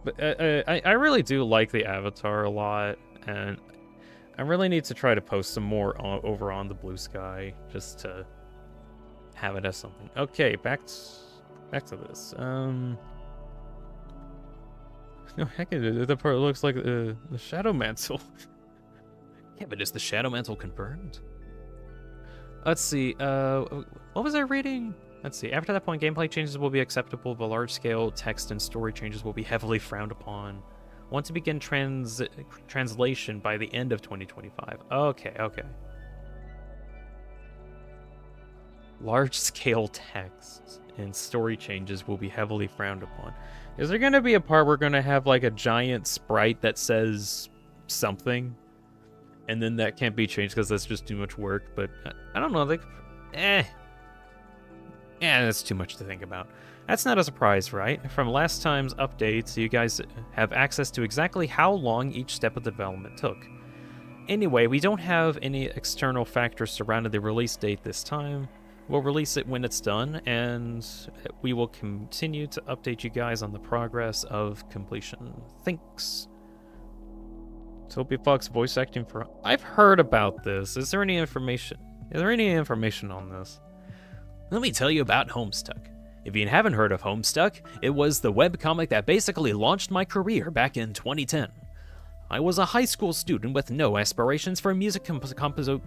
But I really do like the avatar a lot, and I really need to try to post some more over on the Blue Sky, just to have it as something. Okay, back to this. No, heck, the part looks like the Shadow Mantle. Yeah, but is the Shadow Mantle confirmed? Let's see, what was I reading? Let's see, after that point, gameplay changes will be acceptable, but large-scale text and story changes will be heavily frowned upon. Want to begin translation by the end of 2025. Okay. Large-scale text and story changes will be heavily frowned upon. Is there going to be a part where we're going to have, like, a giant sprite that says something, and then that can't be changed because that's just too much work? But I don't know, like, that's too much to think about. That's not a surprise, right? From last time's updates, you guys have access to exactly how long each step of the development took. Anyway, we don't have any external factors surrounding the release date this time. We'll release it when it's done, and we will continue to update you guys on the progress of completion. Thanks. Toby Fox voice acting for... I've heard about this. Is there any information? Is there any information on this? Let me tell you about Homestuck. If you haven't heard of Homestuck, it was the webcomic that basically launched my career back in 2010. I was a high school student with no aspirations for music compositioning.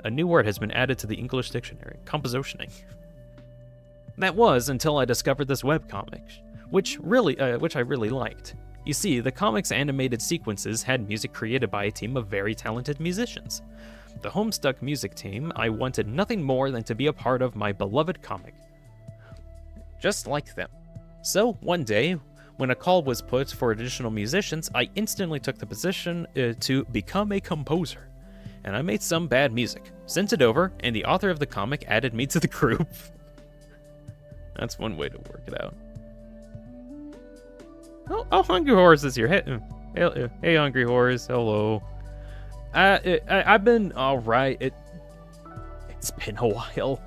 A new word has been added to the English dictionary. Compositioning. That was until I discovered this webcomic, which I really liked. You see, the comic's animated sequences had music created by a team of very talented musicians. The Homestuck music team, I wanted nothing more than to be a part of my beloved comic. Just like them. So, one day, when a call was put for additional musicians, I instantly took the position to become a composer. And I made some bad music, sent it over, and the author of the comic added me to the group. That's one way to work it out. Oh, Hungry Horse is here. Hey, Hungry Horse. Hello. I've been all right. It's been a while.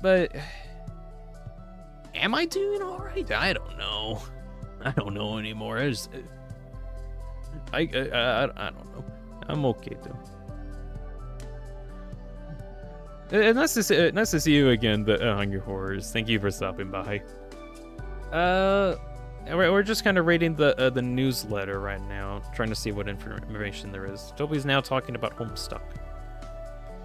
But am I doing all right? I don't know. I don't know anymore. I don't know. I'm okay though. Nice to see you again, the Hungry Horrors. Thank you for stopping by. We're just kind of reading the newsletter right now, trying to see what information there is. Toby's now talking about Homestuck.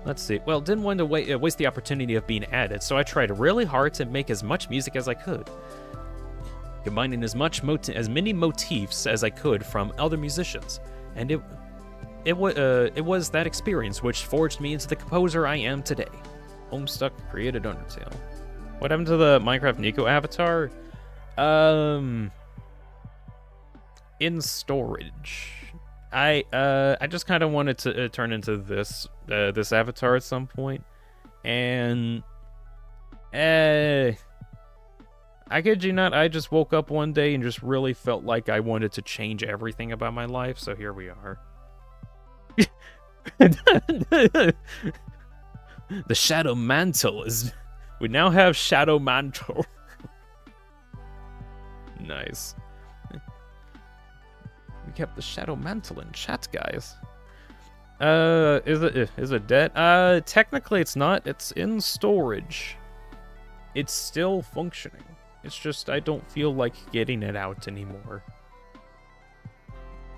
Let's see. Well, didn't want to waste the opportunity of being added, so I tried really hard to make as much music as I could, combining as many motifs as I could from other musicians, and it was that experience which forged me into the composer I am today. Homestuck created Undertale. What happened to the Minecraft Nico avatar? In storage. I just kind of wanted to turn into this avatar at some point, and I kid you not, I just woke up one day and just really felt like I wanted to change everything about my life, so here we are. The Shadow Mantle is... We now have Shadow Mantle. Nice. We kept the Shadow Mantle in chat, guys. Is it dead? Technically it's not. It's in storage. It's still functioning. It's just I don't feel like getting it out anymore.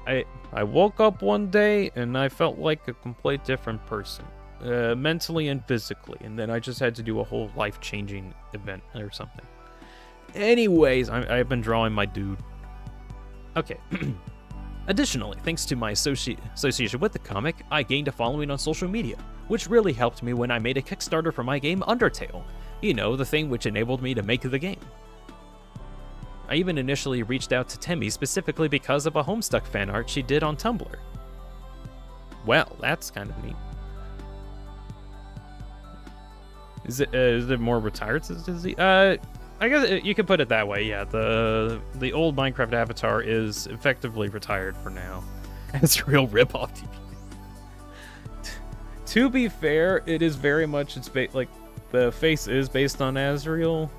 I woke up one day and I felt like a complete different person. Mentally and physically. And then I just had to do a whole life-changing event or something. Anyways, I've been drawing my dude. Okay. Additionally, thanks to my association with the comic, I gained a following on social media, which really helped me when I made a Kickstarter for my game Undertale. You know, the thing which enabled me to make the game. I even initially reached out to Temmie specifically because of a Homestuck fan art she did on Tumblr. Well, that's kind of neat. Is it more retired since Disney? I guess you could put it that way, yeah. The old Minecraft avatar is effectively retired for now. It's a real ripoff TV. To be fair, it is very much, like, the face is based on Azrael,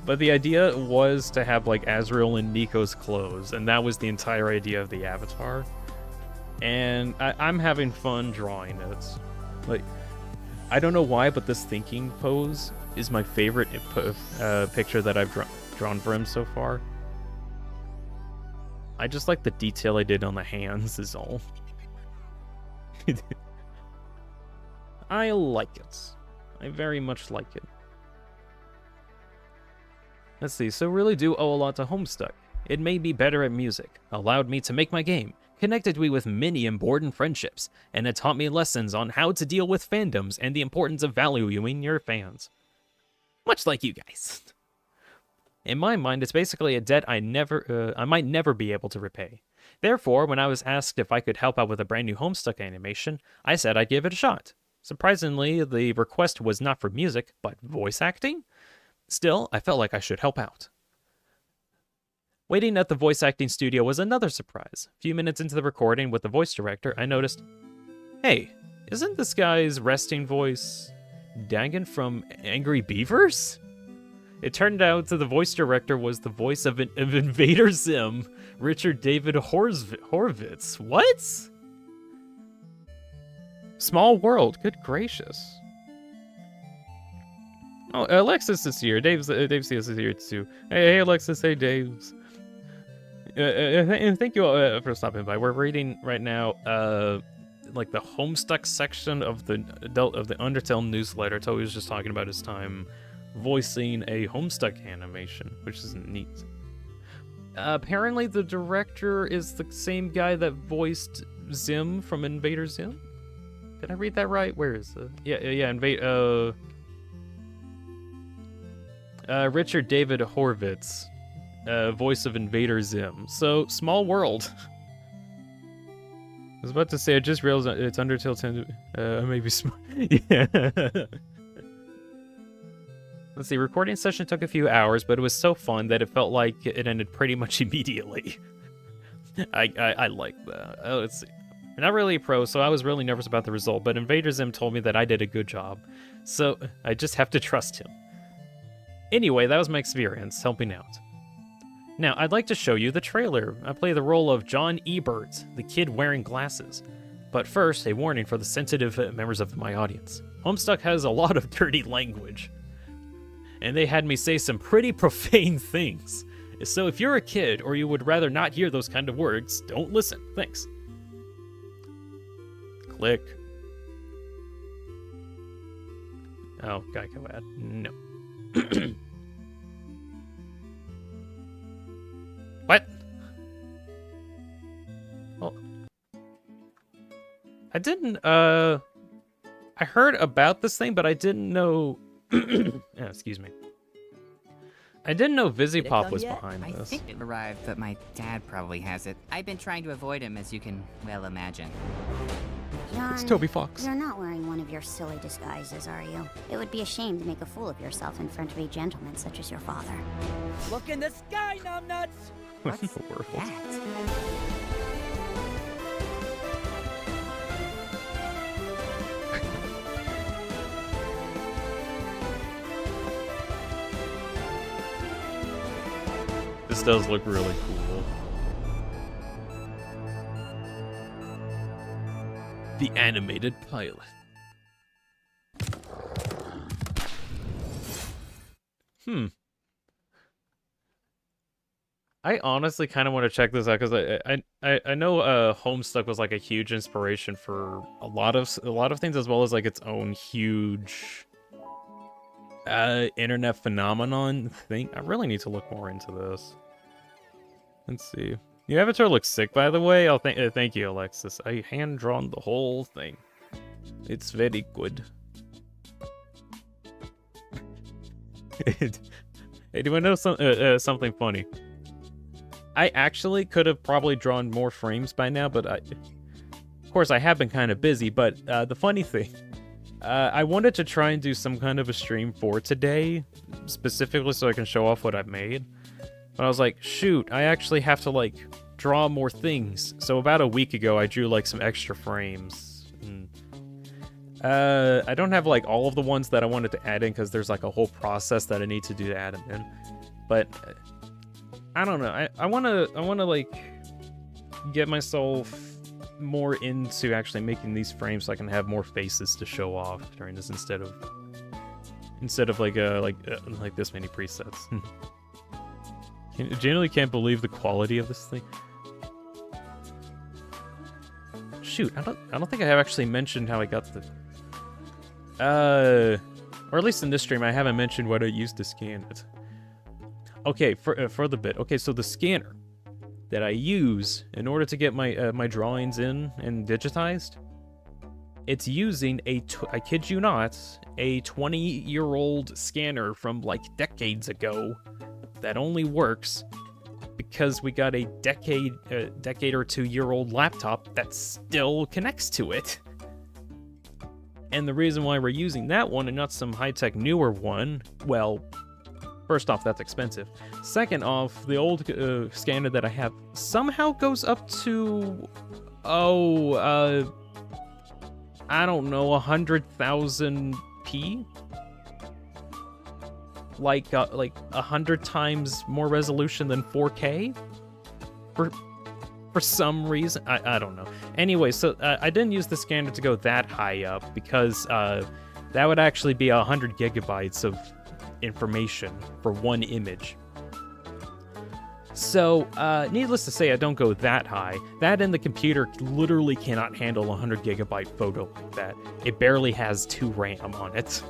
but the idea was to have, like, Azrael in Nico's clothes, and that was the entire idea of the avatar. And I'm having fun drawing it. Like, I don't know why, but this thinking pose is my favorite picture that I've drawn for him so far. I just like the detail I did on the hands is all. I like it. I very much like it. Let's see, so really do owe a lot to Homestuck. It made me better at music, allowed me to make my game, connected me with many important friendships, and it taught me lessons on how to deal with fandoms and the importance of valuing your fans. Much like you guys. In my mind, it's basically a debt I might never be able to repay. Therefore, when I was asked if I could help out with a brand new Homestuck animation, I said I'd give it a shot. Surprisingly, the request was not for music, but voice acting? Still, I felt like I should help out. Waiting at the voice acting studio was another surprise. A few minutes into the recording with the voice director, I noticed, hey, isn't this guy's resting voice Dagon from Angry Beavers? It turned out that the voice director was the voice of Invader Zim, Richard David Horvitz. What? Small world, good gracious. Oh, Alexis is here. Dave CS is here too. Hey, Alexis. Hey, Dave's. And thank you all for stopping by. We're reading right now, like the Homestuck section of the Undertale newsletter. Toby was just talking about his time voicing a Homestuck animation, which is neat. Apparently, the director is the same guy that voiced Zim from Invader Zim. Did I read that right? Where is it? Yeah. Richard David Horvitz, voice of Invader Zim. So, small world. I was about to say, I just realized it's Undertale 10. Maybe smart. Yeah. Let's see, recording session took a few hours, but it was so fun that it felt like it ended pretty much immediately. I like that. Let's see. I'm not really a pro, so I was really nervous about the result, but Invader Zim told me that I did a good job. So, I just have to trust him. Anyway, that was my experience, helping out. Now, I'd like to show you the trailer. I play the role of John Ebert, the kid wearing glasses. But first, a warning for the sensitive members of my audience. Homestuck has a lot of dirty language. And they had me say some pretty profane things. So if you're a kid, or you would rather not hear those kind of words, don't listen. Thanks. Click. Oh, Geico ad. No. What? Well, I didn't, I heard about this thing, but I didn't know... excuse me. I didn't know Vizipop was behind this. I think it arrived, but my dad probably has it. I've been trying to avoid him, as you can well imagine. John, It's Toby Fox. You're not wearing one of your silly disguises, are you? It would be a shame to make a fool of yourself in front of a gentleman such as your father. Look in the sky, numbnuts! What's that? This does look really cool. The animated pilot. I honestly kind of want to check this out because I know Homestuck was like a huge inspiration for a lot of things, as well as like its own huge internet phenomenon thing. I really need to look more into this. Let's see. Your avatar looks sick, by the way. Thank you, Alexis. I hand drawn the whole thing. It's very good. Hey, do I know something funny? I actually could have probably drawn more frames by now, but of course I have been kind of busy. But the funny thing, I wanted to try and do some kind of a stream for today, specifically so I can show off what I've made. But I was like, shoot, I actually have to like draw more things. So about a week ago, I drew like some extra frames. I don't have like all of the ones that I wanted to add in because there's like a whole process that I need to do to add them in. But I don't know. I wanna like get myself more into actually making these frames so I can have more faces to show off during this instead of like this many presets. Genuinely can't believe the quality of this thing. Shoot, I don't think I have actually mentioned how I got the or at least in this stream I haven't mentioned what I used to scan it. Okay, for the bit. Okay, so the scanner that I use in order to get my my drawings in and digitized, it's using I kid you not, a 20-year-old scanner from like decades ago that only works because we got a decade or 2-year-old laptop that still connects to it. And the reason why we're using that one and not some high-tech newer one, well, first off, that's expensive. Second off, the old scanner that I have somehow goes up to, I don't know, 100,000p? Like 100 times more resolution than 4K? For some reason, I don't know. Anyway, so I didn't use the scanner to go that high up because that would actually be 100 gigabytes of information for one image. So, needless to say, I don't go that high. That and the computer literally cannot handle a 100 gigabyte photo like that. It barely has 2 RAM on it.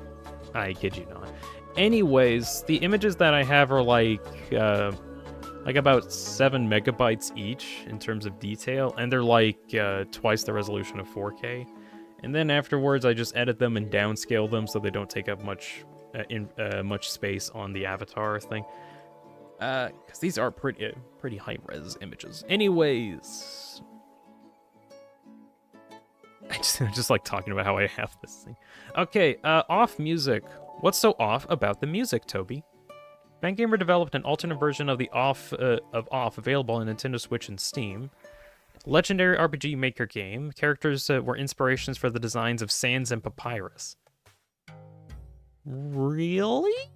I kid you not. Anyways, the images that I have are like about 7 megabytes each in terms of detail, and they're like twice the resolution of 4K. And then afterwards, I just edit them and downscale them so they don't take up much space on the avatar thing. Because these are pretty high-res images. Anyways, I just like talking about how I have this thing. Okay, off music. What's so off about the music, Toby? Fangamer developed an alternate version of the Off available on Nintendo Switch and Steam. Legendary RPG Maker game. Characters were inspirations for the designs of Sans and Papyrus. Really?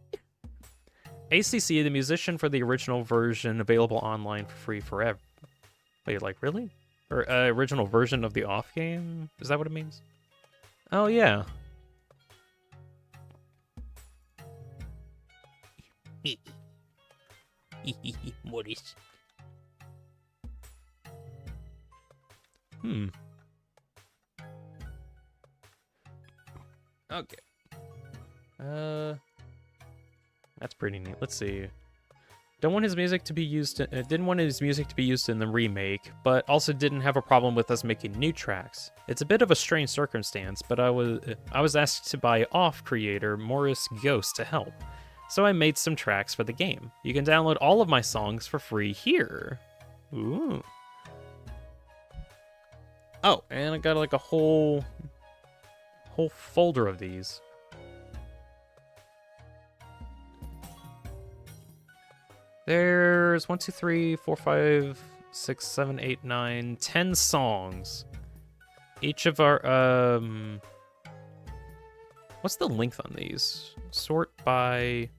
ACC, the musician for the original version, available online for free forever. Wait, like, really? Or original version of the Off game? Is that what it means? Oh, yeah. Maurice. Okay. That's pretty neat. Let's see. Didn't want his music to be used in the remake, but also didn't have a problem with us making new tracks. It's a bit of a strange circumstance, but I was asked by Off creator Morris Ghost to help. So I made some tracks for the game. You can download all of my songs for free here. Ooh. Oh, and I got like a whole folder of these. There's 1, 2, 3, 4, 5, 6, 7, 8, 9, 10 songs. Each of our what's the length on these? Sort by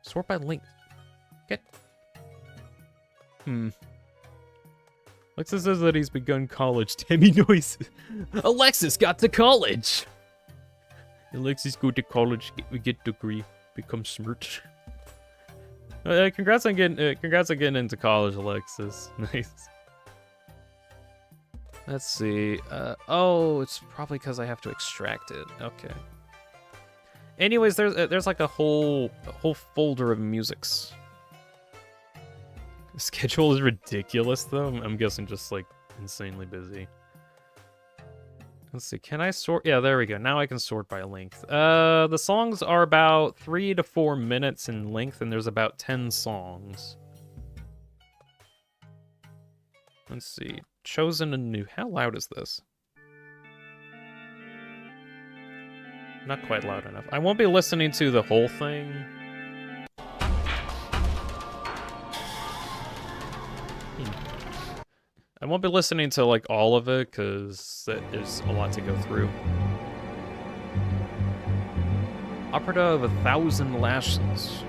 Sort by length. Get. Alexis says that he's begun college. Tammy Noise. Alexis got to college. Alexis go to college, get degree, become smart. Congrats on getting into college, Alexis. Nice. Let's see. Oh, it's probably because I have to extract it. Okay. Anyways, there's like a whole folder of musics. The schedule is ridiculous though. I'm guessing just like insanely busy. Let's see. Can I sort? Yeah, there we go. Now I can sort by length. The songs are about 3 to 4 minutes in length, and there's about 10 songs. Let's see. Chosen anew. How loud is this? Not quite loud enough. I won't be listening to the whole thing. I won't be listening to like all of it because there's a lot to go through. Opera of 1,000 Lashes.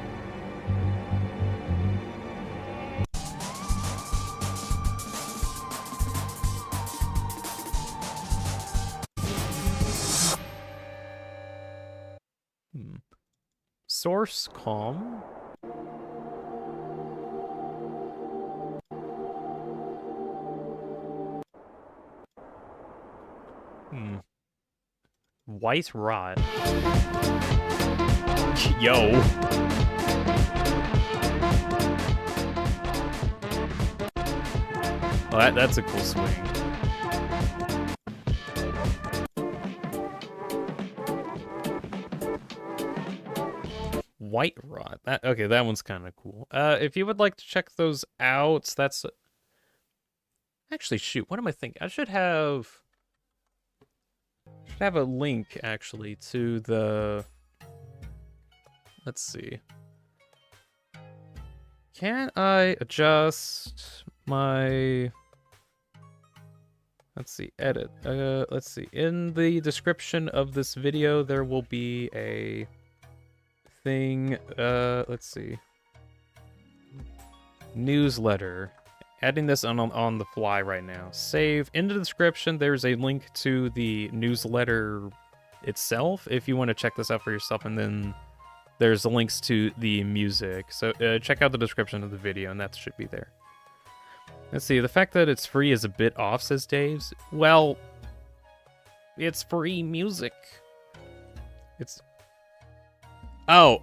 Source calm. White rot. Yo. Oh, that's a cool swing. White rot. Okay, that one's kind of cool. If you would like to check those out, that's actually shoot. What am I thinking? I should have a link actually to the. Let's see. Can I adjust my? Let's see. Edit. Let's see. In the description of this video, there will be a thing. Let's see. Newsletter. Adding this on the fly right now. Save. In the description, there's a link to the newsletter itself if you want to check this out for yourself, and then there's the links to the music. So check out the description of the video, and that should be there. Let's see. The fact that it's free is a bit off, says Dave's. Well, it's free music. It's... Oh,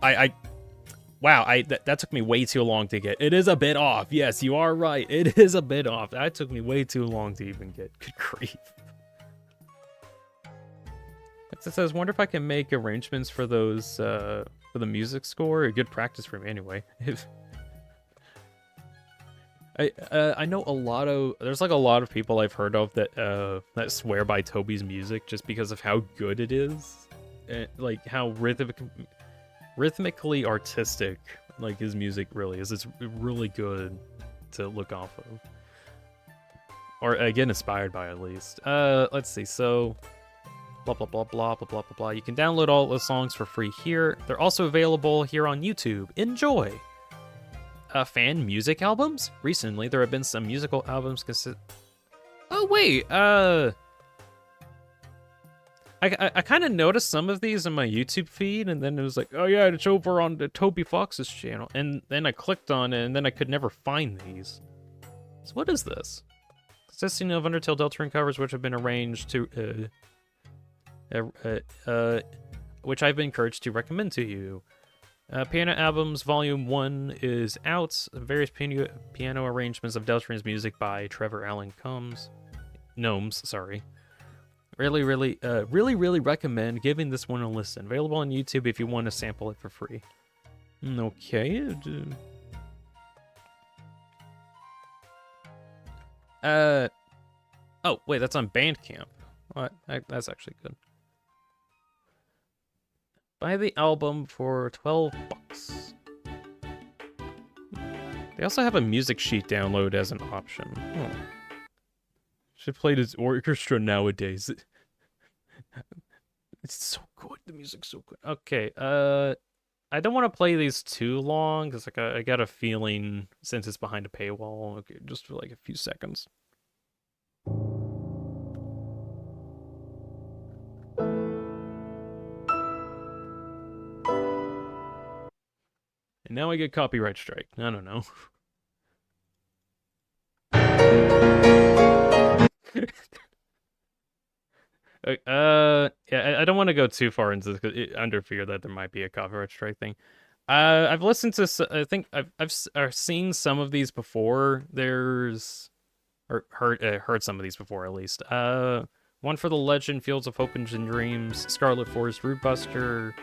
Wow, that took me way too long to get. It is a bit off. Yes, you are right. It is a bit off. That took me way too long to even get. Good grief. It says, wonder if I can make arrangements for those, for the music score. A good practice for me anyway. I know there's like a lot of people I've heard of that swear by Toby's music just because of how good it is. Like how rhythmically artistic like his music really is. It's really good to look off of, or get inspired by at least. Let's see. So blah blah blah blah blah blah blah blah. You can download all the songs for free here. They're also available here on YouTube. Enjoy. Fan music albums. Recently, there have been some musical albums. Oh wait. I kind of noticed some of these in my YouTube feed, and then it was like, oh yeah, it's over on the Toby Fox's channel. And then I clicked on it, and then I could never find these. So what is this? Consisting of Undertale Deltarune covers, which have been arranged to, which I've been encouraged to recommend to you. Piano Albums Volume 1 is out. Various piano arrangements of Deltarune's music by Trevor Allen Gnomes, sorry. Really recommend giving this one a listen. Available on YouTube if you want to sample it for free. Okay. Oh, wait, that's on Bandcamp. What? That's actually good. Buy the album for $12. They also have a music sheet download as an option. Oh. Should play this orchestra nowadays. It's so good. The music's so good. Okay, I don't want to play these too long because like I got a feeling since it's behind a paywall. Okay, just for like a few seconds. And now I get copyright strike. I don't know. Yeah, I don't want to go too far into this under fear that there might be a copyright strike thing. I've listened to, I think I've seen some of these before. Or heard some of these before at least. One for the Legend, Fields of Hope and Dreams, Scarlet Forest, Root Buster.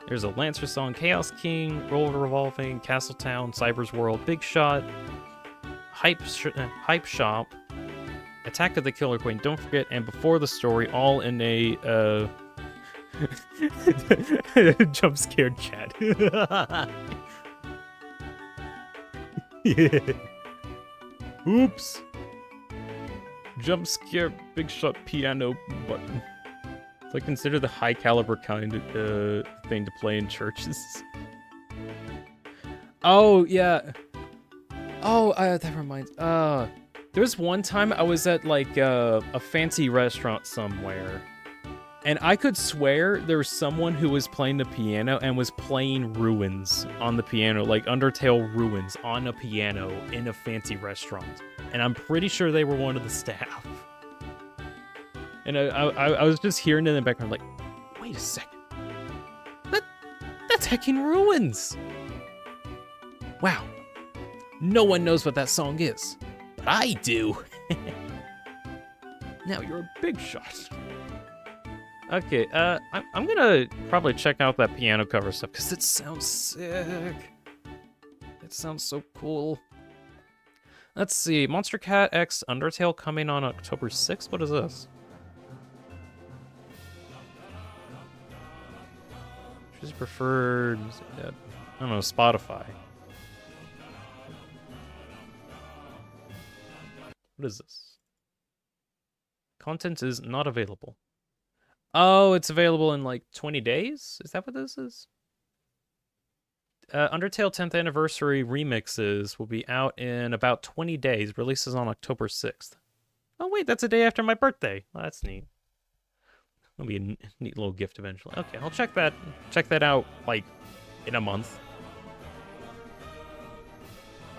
There's a Lancer song, Chaos King, Roll Revolving, Castletown, Cyber's World, Big Shot, Hype Shop, Attack of the Killer Queen, Don't Forget, and Before the Story, all in a jump scared chat. Yeah. Oops. Jump scare Big Shot piano button. So I consider the high caliber kind of thing to play in churches. Oh yeah. Oh, that reminds. There was one time I was at like a fancy restaurant somewhere, and I could swear there was someone who was playing the piano and was playing Ruins on the piano, like Undertale Ruins on a piano in a fancy restaurant, and I'm pretty sure they were one of the staff. And I was just hearing it in the background, like, wait a second, that's heckin' Ruins. Wow, no one knows what that song is, but I do. Now you're a big shot. Okay, I'm gonna probably check out that piano cover stuff because it sounds sick. It sounds so cool. Let's see, Monster Cat X Undertale coming on October 6th. What is this? Choose preferred. I don't know, Spotify. What is this? Content is not available. Oh, it's available in like 20 days? Is that what this is? Undertale 10th Anniversary Remixes will be out in about 20 days. Releases on October 6th. Oh wait, that's a day after my birthday. Well, that's neat. That'll be a neat little gift eventually. Okay, I'll check that out like in a month.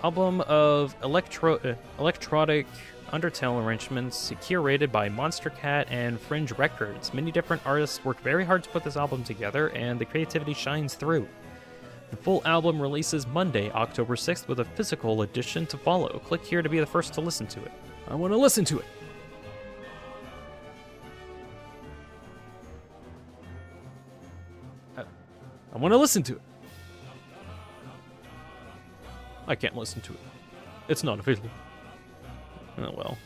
Album of electronic Undertale arrangements curated by Monster Cat and Fringe Records. Many different artists worked very hard to put this album together, and the creativity shines through. The full album releases Monday, October 6th, with a physical edition to follow. Click here to be the first to listen to it. I want to listen to it. I want to listen to it. I can't listen to it. It's not available. Oh well.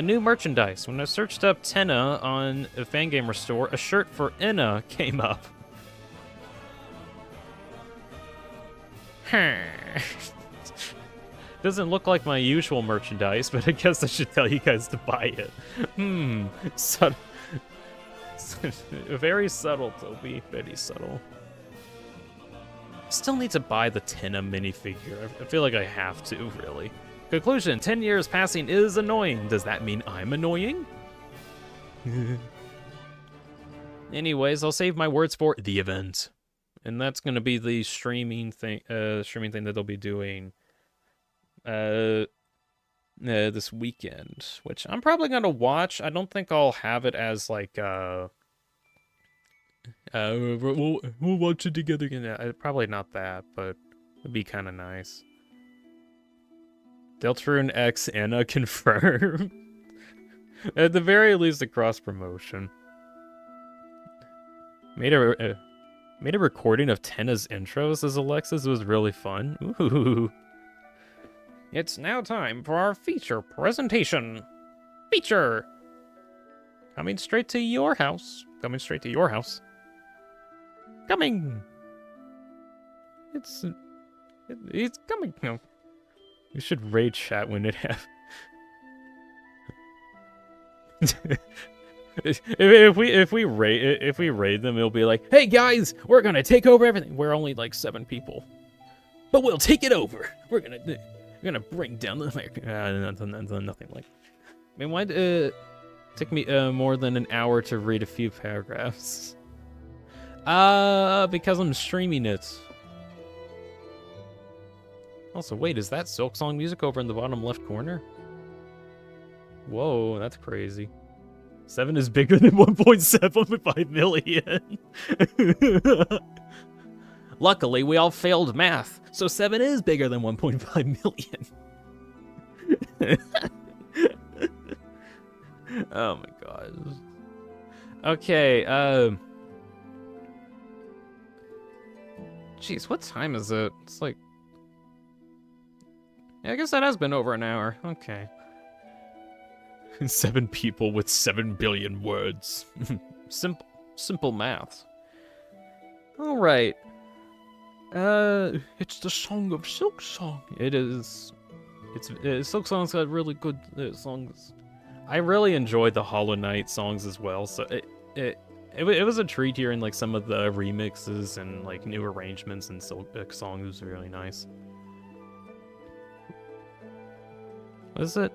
New merchandise. When I searched up Tenna on a Fangamer store, a shirt for Inna came up. Doesn't look like my usual merchandise, but I guess I should tell you guys to buy it. Very subtle, Toby. Very subtle. Still need to buy the Tenna minifigure. I feel like I have to, really. Conclusion, 10 years passing is annoying. Does that mean I'm annoying? Anyways, I'll save my words for the event. And that's going to be the streaming thing that they'll be doing this weekend, which I'm probably going to watch. I don't think I'll have it as like we'll watch it together again. Probably not that, but it'd be kind of nice. Deltarune X Anna confirmed. At the very least, a cross promotion. Made a recording of Tenna's intros as Alexis. It was really fun. Ooh. It's now time for our feature presentation. Feature. Coming straight to your house. Coming straight to your house. Coming. It's coming. No. We should rage chat when it happens. If we raid them, it'll be like, hey guys, we're gonna take over everything. We're only like 7 people, but we'll take it over. We're gonna bring down the nothing like. I mean, why took me more than an hour to read a few paragraphs? Because I'm streaming it. Also, wait, is that Silk Song music over in the bottom left corner? Whoa, that's crazy. 7 is bigger than 1.75 million. Luckily, we all failed math, so 7 is bigger than 1.5 million. Oh my god. Okay, jeez, what time is it? It's like... Yeah, I guess that has been over an hour. Okay. 7 people with 7 billion words. Simple math. All right. It's the Song of Silk Song. It is. Silk Song's got really good songs. I really enjoyed the Hollow Knight songs as well. So it was a treat hearing like some of the remixes and like new arrangements and Silk Song. It was really nice. What is it?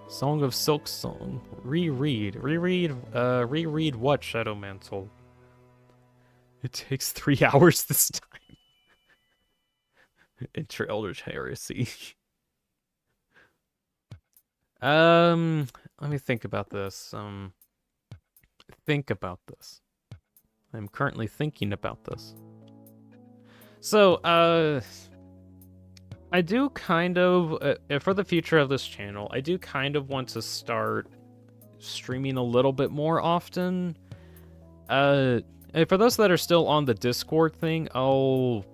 Song of Silk Song. Reread what, Shadow Mantle? It takes 3 hours this time. Enter Elder's Heresy. Let me think about this. Think about this. I'm currently thinking about this. So, I do kind of, for the future of this channel, I do kind of want to start streaming a little bit more often. For those that are still on the Discord thing, I'll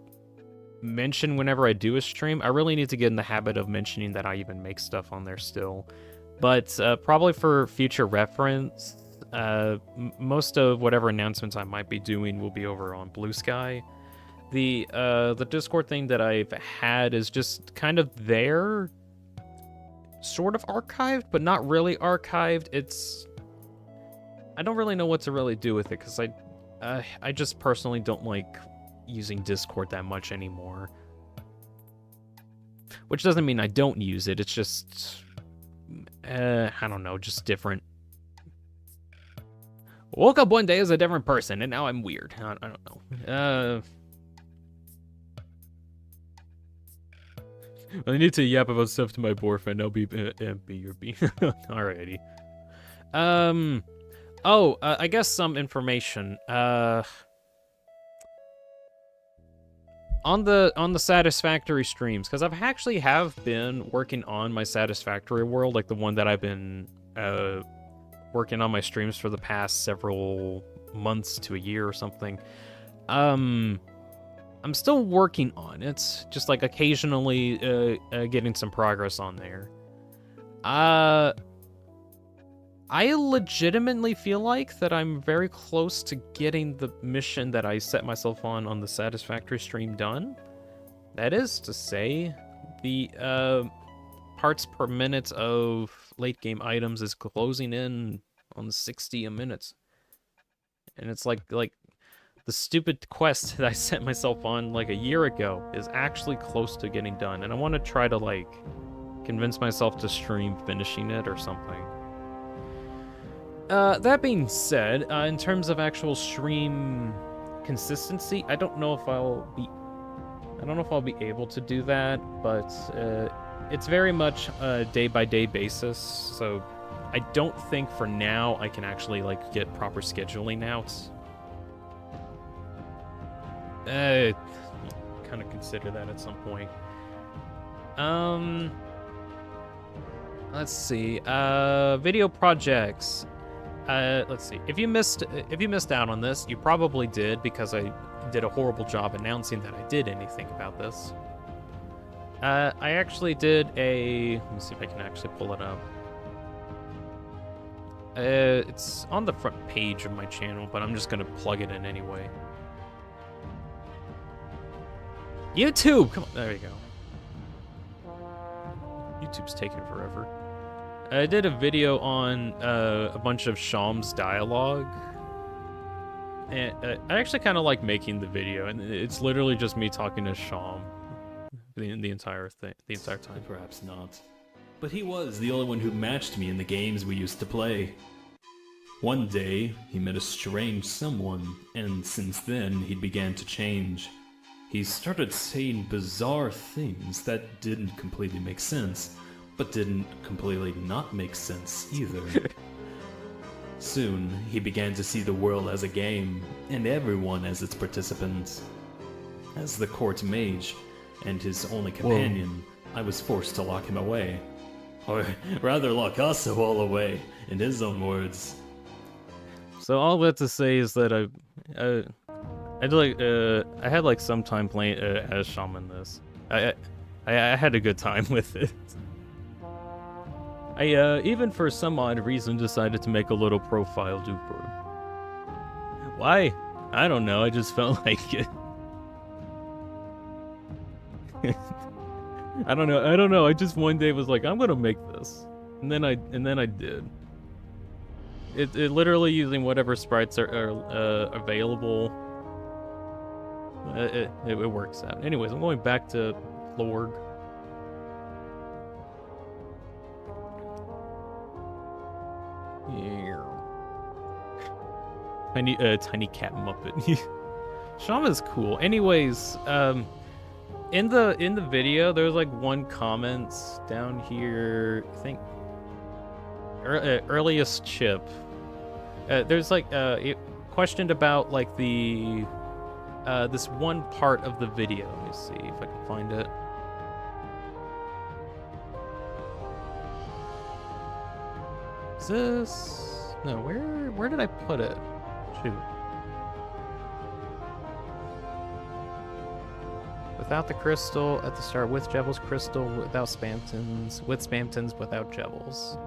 mention whenever I do a stream. I really need to get in the habit of mentioning that I even make stuff on there still. But probably for future reference, most of whatever announcements I might be doing will be over on Blue Sky. The Discord thing that I've had is just kind of there, sort of archived, but not really archived. I don't really know what to really do with it, because I just personally don't like using Discord that much anymore. Which doesn't mean I don't use it, it's just, I don't know, just different. Woke up one day as a different person, and now I'm weird. I don't know. I need to yap about stuff to my boyfriend. I'll be your B. Alrighty. I guess some information. On the Satisfactory streams, because I've actually been working on my Satisfactory world, like the one that I've been working on my streams for the past several months to a year or something. I'm still working on it, just like occasionally getting some progress on there. I legitimately feel like that I'm very close to getting the mission that I set myself on the Satisfactory stream done. That is to say, the parts per minute of late game items is closing in on 60 a minute. And it's like the stupid quest that I set myself on like a year ago is actually close to getting done, and I want to try to like convince myself to stream finishing it or something. That being said, in terms of actual stream consistency, I don't know if I'll be able to do that, but it's very much a day-by-day basis, so I don't think for now I can actually like get proper scheduling out. Kind of consider that at some point. Let's see. Video projects. Let's see. If you missed out on this, you probably did, because I did a horrible job announcing that I did anything about this. I actually did a... Let me see if I can actually pull it up. It's on the front page of my channel, but I'm just gonna plug it in anyway. YouTube! Come on, there you go. YouTube's taking forever. I did a video on a bunch of Sham's dialogue. And I actually kind of like making the video, and it's literally just me talking to Sham the entire thing, the entire time. Perhaps not. But he was the only one who matched me in the games we used to play. One day, he met a strange someone, and since then, he began to change. He started saying bizarre things that didn't completely make sense, but didn't completely not make sense either. Soon, he began to see the world as a game, and everyone as its participant. As the court mage, and his only companion, I was forced to lock him away. Or rather lock us all away, in his own words. So all that to say is that I had like some time playing as Shaman this. I had a good time with it. I even for some odd reason decided to make a little profile duper. Why? I don't know. I just felt like it. I don't know. I just one day was like, I'm gonna make this, and then I did. It literally using whatever sprites are available. It works out. Anyways, I'm going back to Lorg. Yeah. Tiny cat muppet. Shama's cool. Anyways, in the video, there's like one comment down here. I think earliest chip. There's like it questioned about like the this one part of the video. Let me see if I can find it. Is this? No, where did I put it? Shoot. Without the crystal at the start, with Jebel's crystal, without Spamtons, with Spamtons, without Jebel's.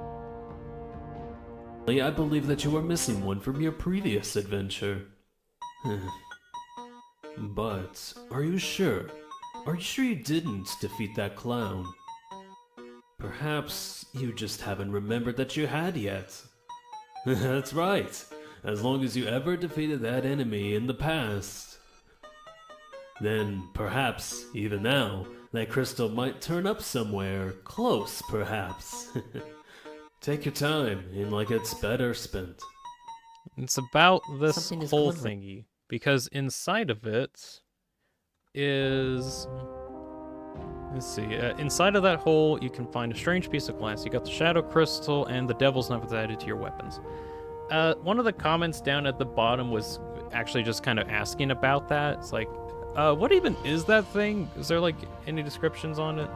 I believe that you were missing one from your previous adventure. But, are you sure? Are you sure you didn't defeat that clown? Perhaps you just haven't remembered that you had yet. That's right. As long as you ever defeated that enemy in the past, then perhaps, even now, that crystal might turn up somewhere close, perhaps. Take your time, and like it's better spent. It's about this Something is whole glimmering. thingy, because inside of it is... Let's see, inside of that hole, you can find a strange piece of glass. You got the Shadow Crystal and the Devil's Knife that's added to your weapons. One of the comments down at the bottom was actually just kind of asking about that. It's like, what even is that thing? Is there, like, any descriptions on it?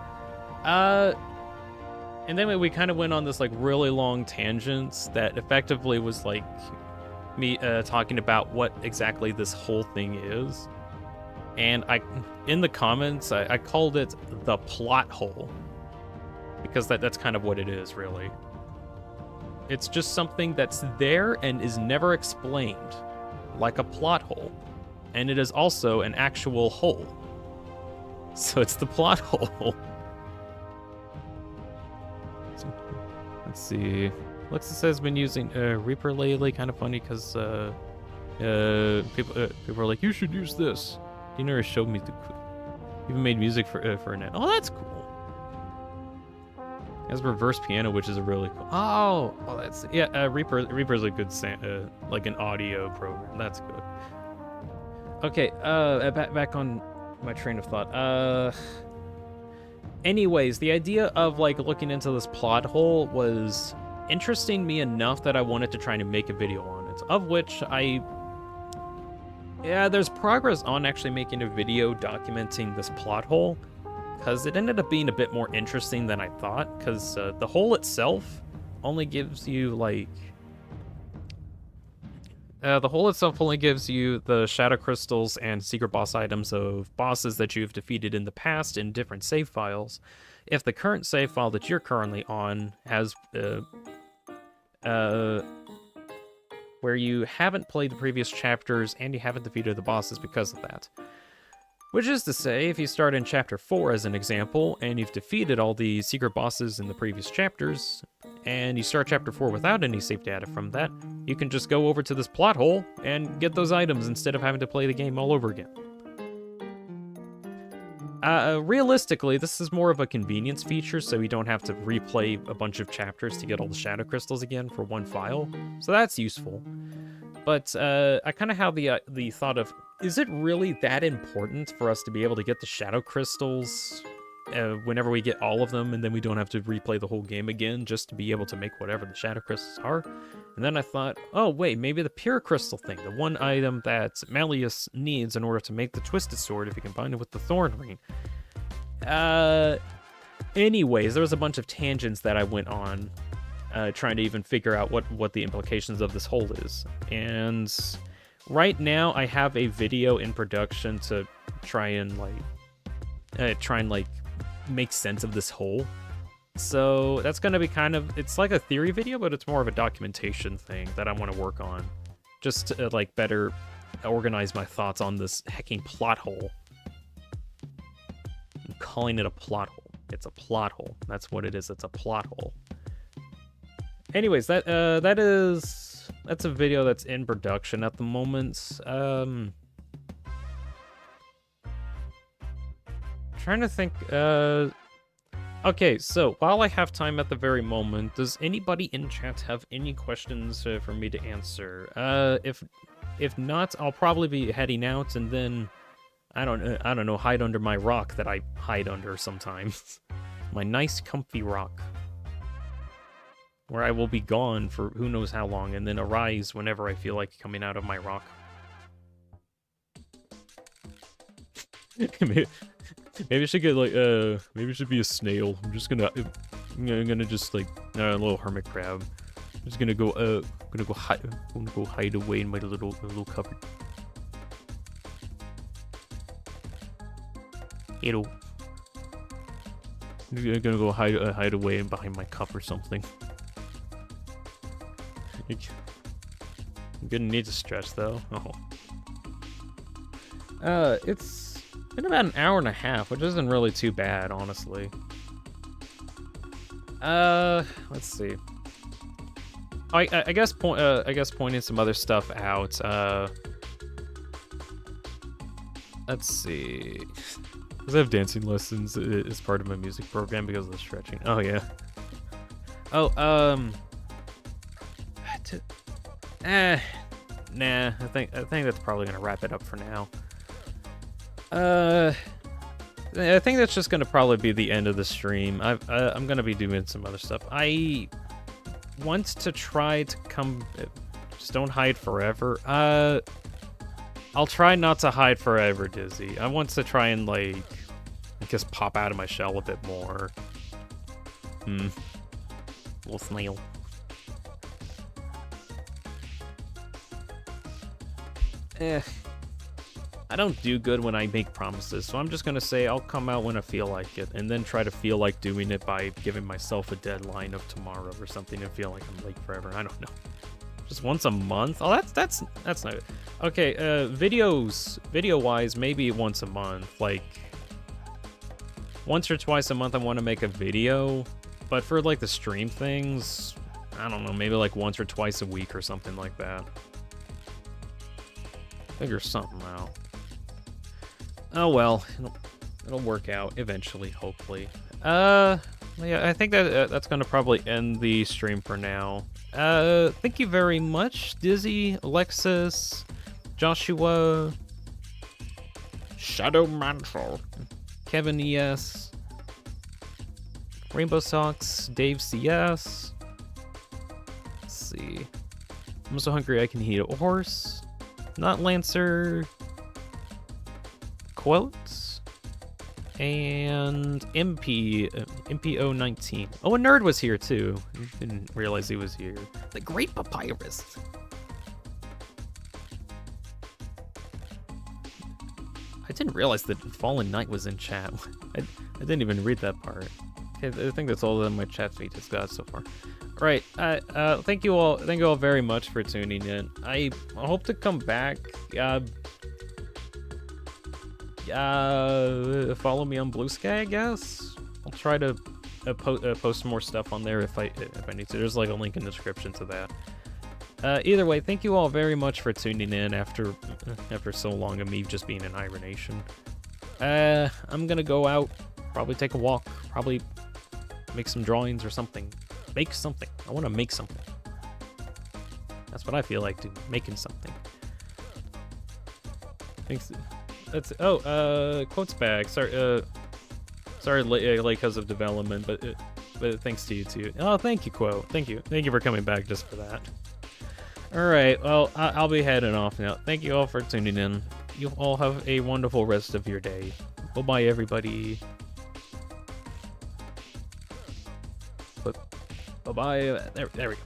And then we kind of went on this, like, really long tangent that effectively was, like, me talking about what exactly this whole thing is. And in the comments, I called it the plot hole. Because that's kind of what it is, really. It's just something that's there and is never explained, like a plot hole. And it is also an actual hole. So it's the plot hole. Let's see. Lexa says been using Reaper lately. Kind of funny because people are like, you should use this. You never showed me the. Even made music for a net. Oh, that's cool. It has reverse piano, which is a really cool. Oh, that's Reaper's a good like an audio program. That's good. Okay, back on my train of thought. Anyways, the idea of like looking into this plot hole was interesting me enough that I wanted to try to make a video on it. Of which there's progress on actually making a video documenting this plot hole, because it ended up being a bit more interesting than I thought, because the hole itself only gives you, like... the hole itself only gives you the shadow crystals and secret boss items of bosses that you've defeated in the past in different save files. If the current save file that you're currently on has... where you haven't played the previous chapters and you haven't defeated the bosses because of that. Which is to say, if you start in Chapter 4 as an example, and you've defeated all the secret bosses in the previous chapters, and you start chapter 4 without any save data from that, you can just go over to this plot hole and get those items instead of having to play the game all over again. Realistically, this is more of a convenience feature, so you don't have to replay a bunch of chapters to get all the shadow crystals again for one file, so that's useful. But I kind of have the thought of, is it really that important for us to be able to get the shadow crystals whenever we get all of them, and then we don't have to replay the whole game again just to be able to make whatever the shadow crystals are? And then I thought, oh wait, maybe the pure crystal thing, the one item that Malleus needs in order to make the twisted sword if you combine it with the thorn ring. Anyways, there was a bunch of tangents that I went on trying to even figure out what the implications of this hole is. And right now I have a video in production to try and make sense of this hole. So that's going to be kind of, it's like a theory video, but it's more of a documentation thing that I want to work on, just to like better organize my thoughts on this hecking plot hole. I'm calling it a plot hole. It's a plot hole. That's what it is. It's a plot hole. Anyways, that's a video that's in production at the moment. Trying to think. Okay, so while I have time at the very moment, does anybody in chat have any questions for me to answer? If not, I'll probably be heading out, and then I don't know, hide under my rock that I hide under sometimes. My nice, comfy rock, where I will be gone for who knows how long, and then arise whenever I feel like coming out of my rock. Maybe I should get like maybe it should be a snail. I'm gonna just like a little hermit crab. I'm just gonna go hide away in my little cupboard. I'm gonna go hide away behind my cup or something. I'm gonna need to stretch though. Oh. It's been about an hour and a half, which isn't really too bad, honestly. Let's see. I guess pointing some other stuff out. Let's see. Because I have dancing lessons as part of my music program because of the stretching. Oh yeah. Oh nah. I think that's probably gonna wrap it up for now. I think that's just gonna probably be the end of the stream. I'm gonna be doing some other stuff. I want to try to come. Just don't hide forever. I'll try not to hide forever, Dizzy. I want to try and like, I guess, pop out of my shell a bit more. Little snail. I don't do good when I make promises, so I'm just gonna say I'll come out when I feel like it, and then try to feel like doing it by giving myself a deadline of tomorrow or something and feel like I'm late forever. I don't know. Just once a month? Oh, that's not good. Okay, video-wise, maybe once a month. Like, once or twice a month I want to make a video, but for like the stream things, I don't know, maybe like once or twice a week or something like that. Figure something out. Oh well, it'll work out eventually, hopefully. Yeah, I think that's gonna probably end the stream for now. Thank you very much, Dizzy, Alexis, Joshua, Shadow Mantle, Kevin ES, Rainbow Socks, Dave CS. Let's see. I'm so hungry I can eat a horse. Not Lancer. Quotes. And MPO19. Oh, a nerd was here too. Didn't realize he was here. The Great Papyrus. I didn't realize that Fallen Knight was in chat. I didn't even read that part. Okay, I think that's all that my chat feed has got so far. Right. Thank you all very much for tuning in. I hope to come back. Follow me on Blue Sky, I guess. I'll try to post more stuff on there if I need to. There's like a link in the description to that. Either way, thank you all very much for tuning in after so long of me just being in hibernation. I'm gonna go out, probably take a walk, probably make some drawings or something. Make something. I want to make something. That's what I feel like doing, making something. Thanks. That's quotes back. Sorry, late because of development, but thanks to you too. Oh, thank you, Quote. Thank you for coming back just for that. All right, well, I'll be heading off now. Thank you all for tuning in. You all have a wonderful rest of your day. Bye-bye, everybody. Bye-bye. There we go.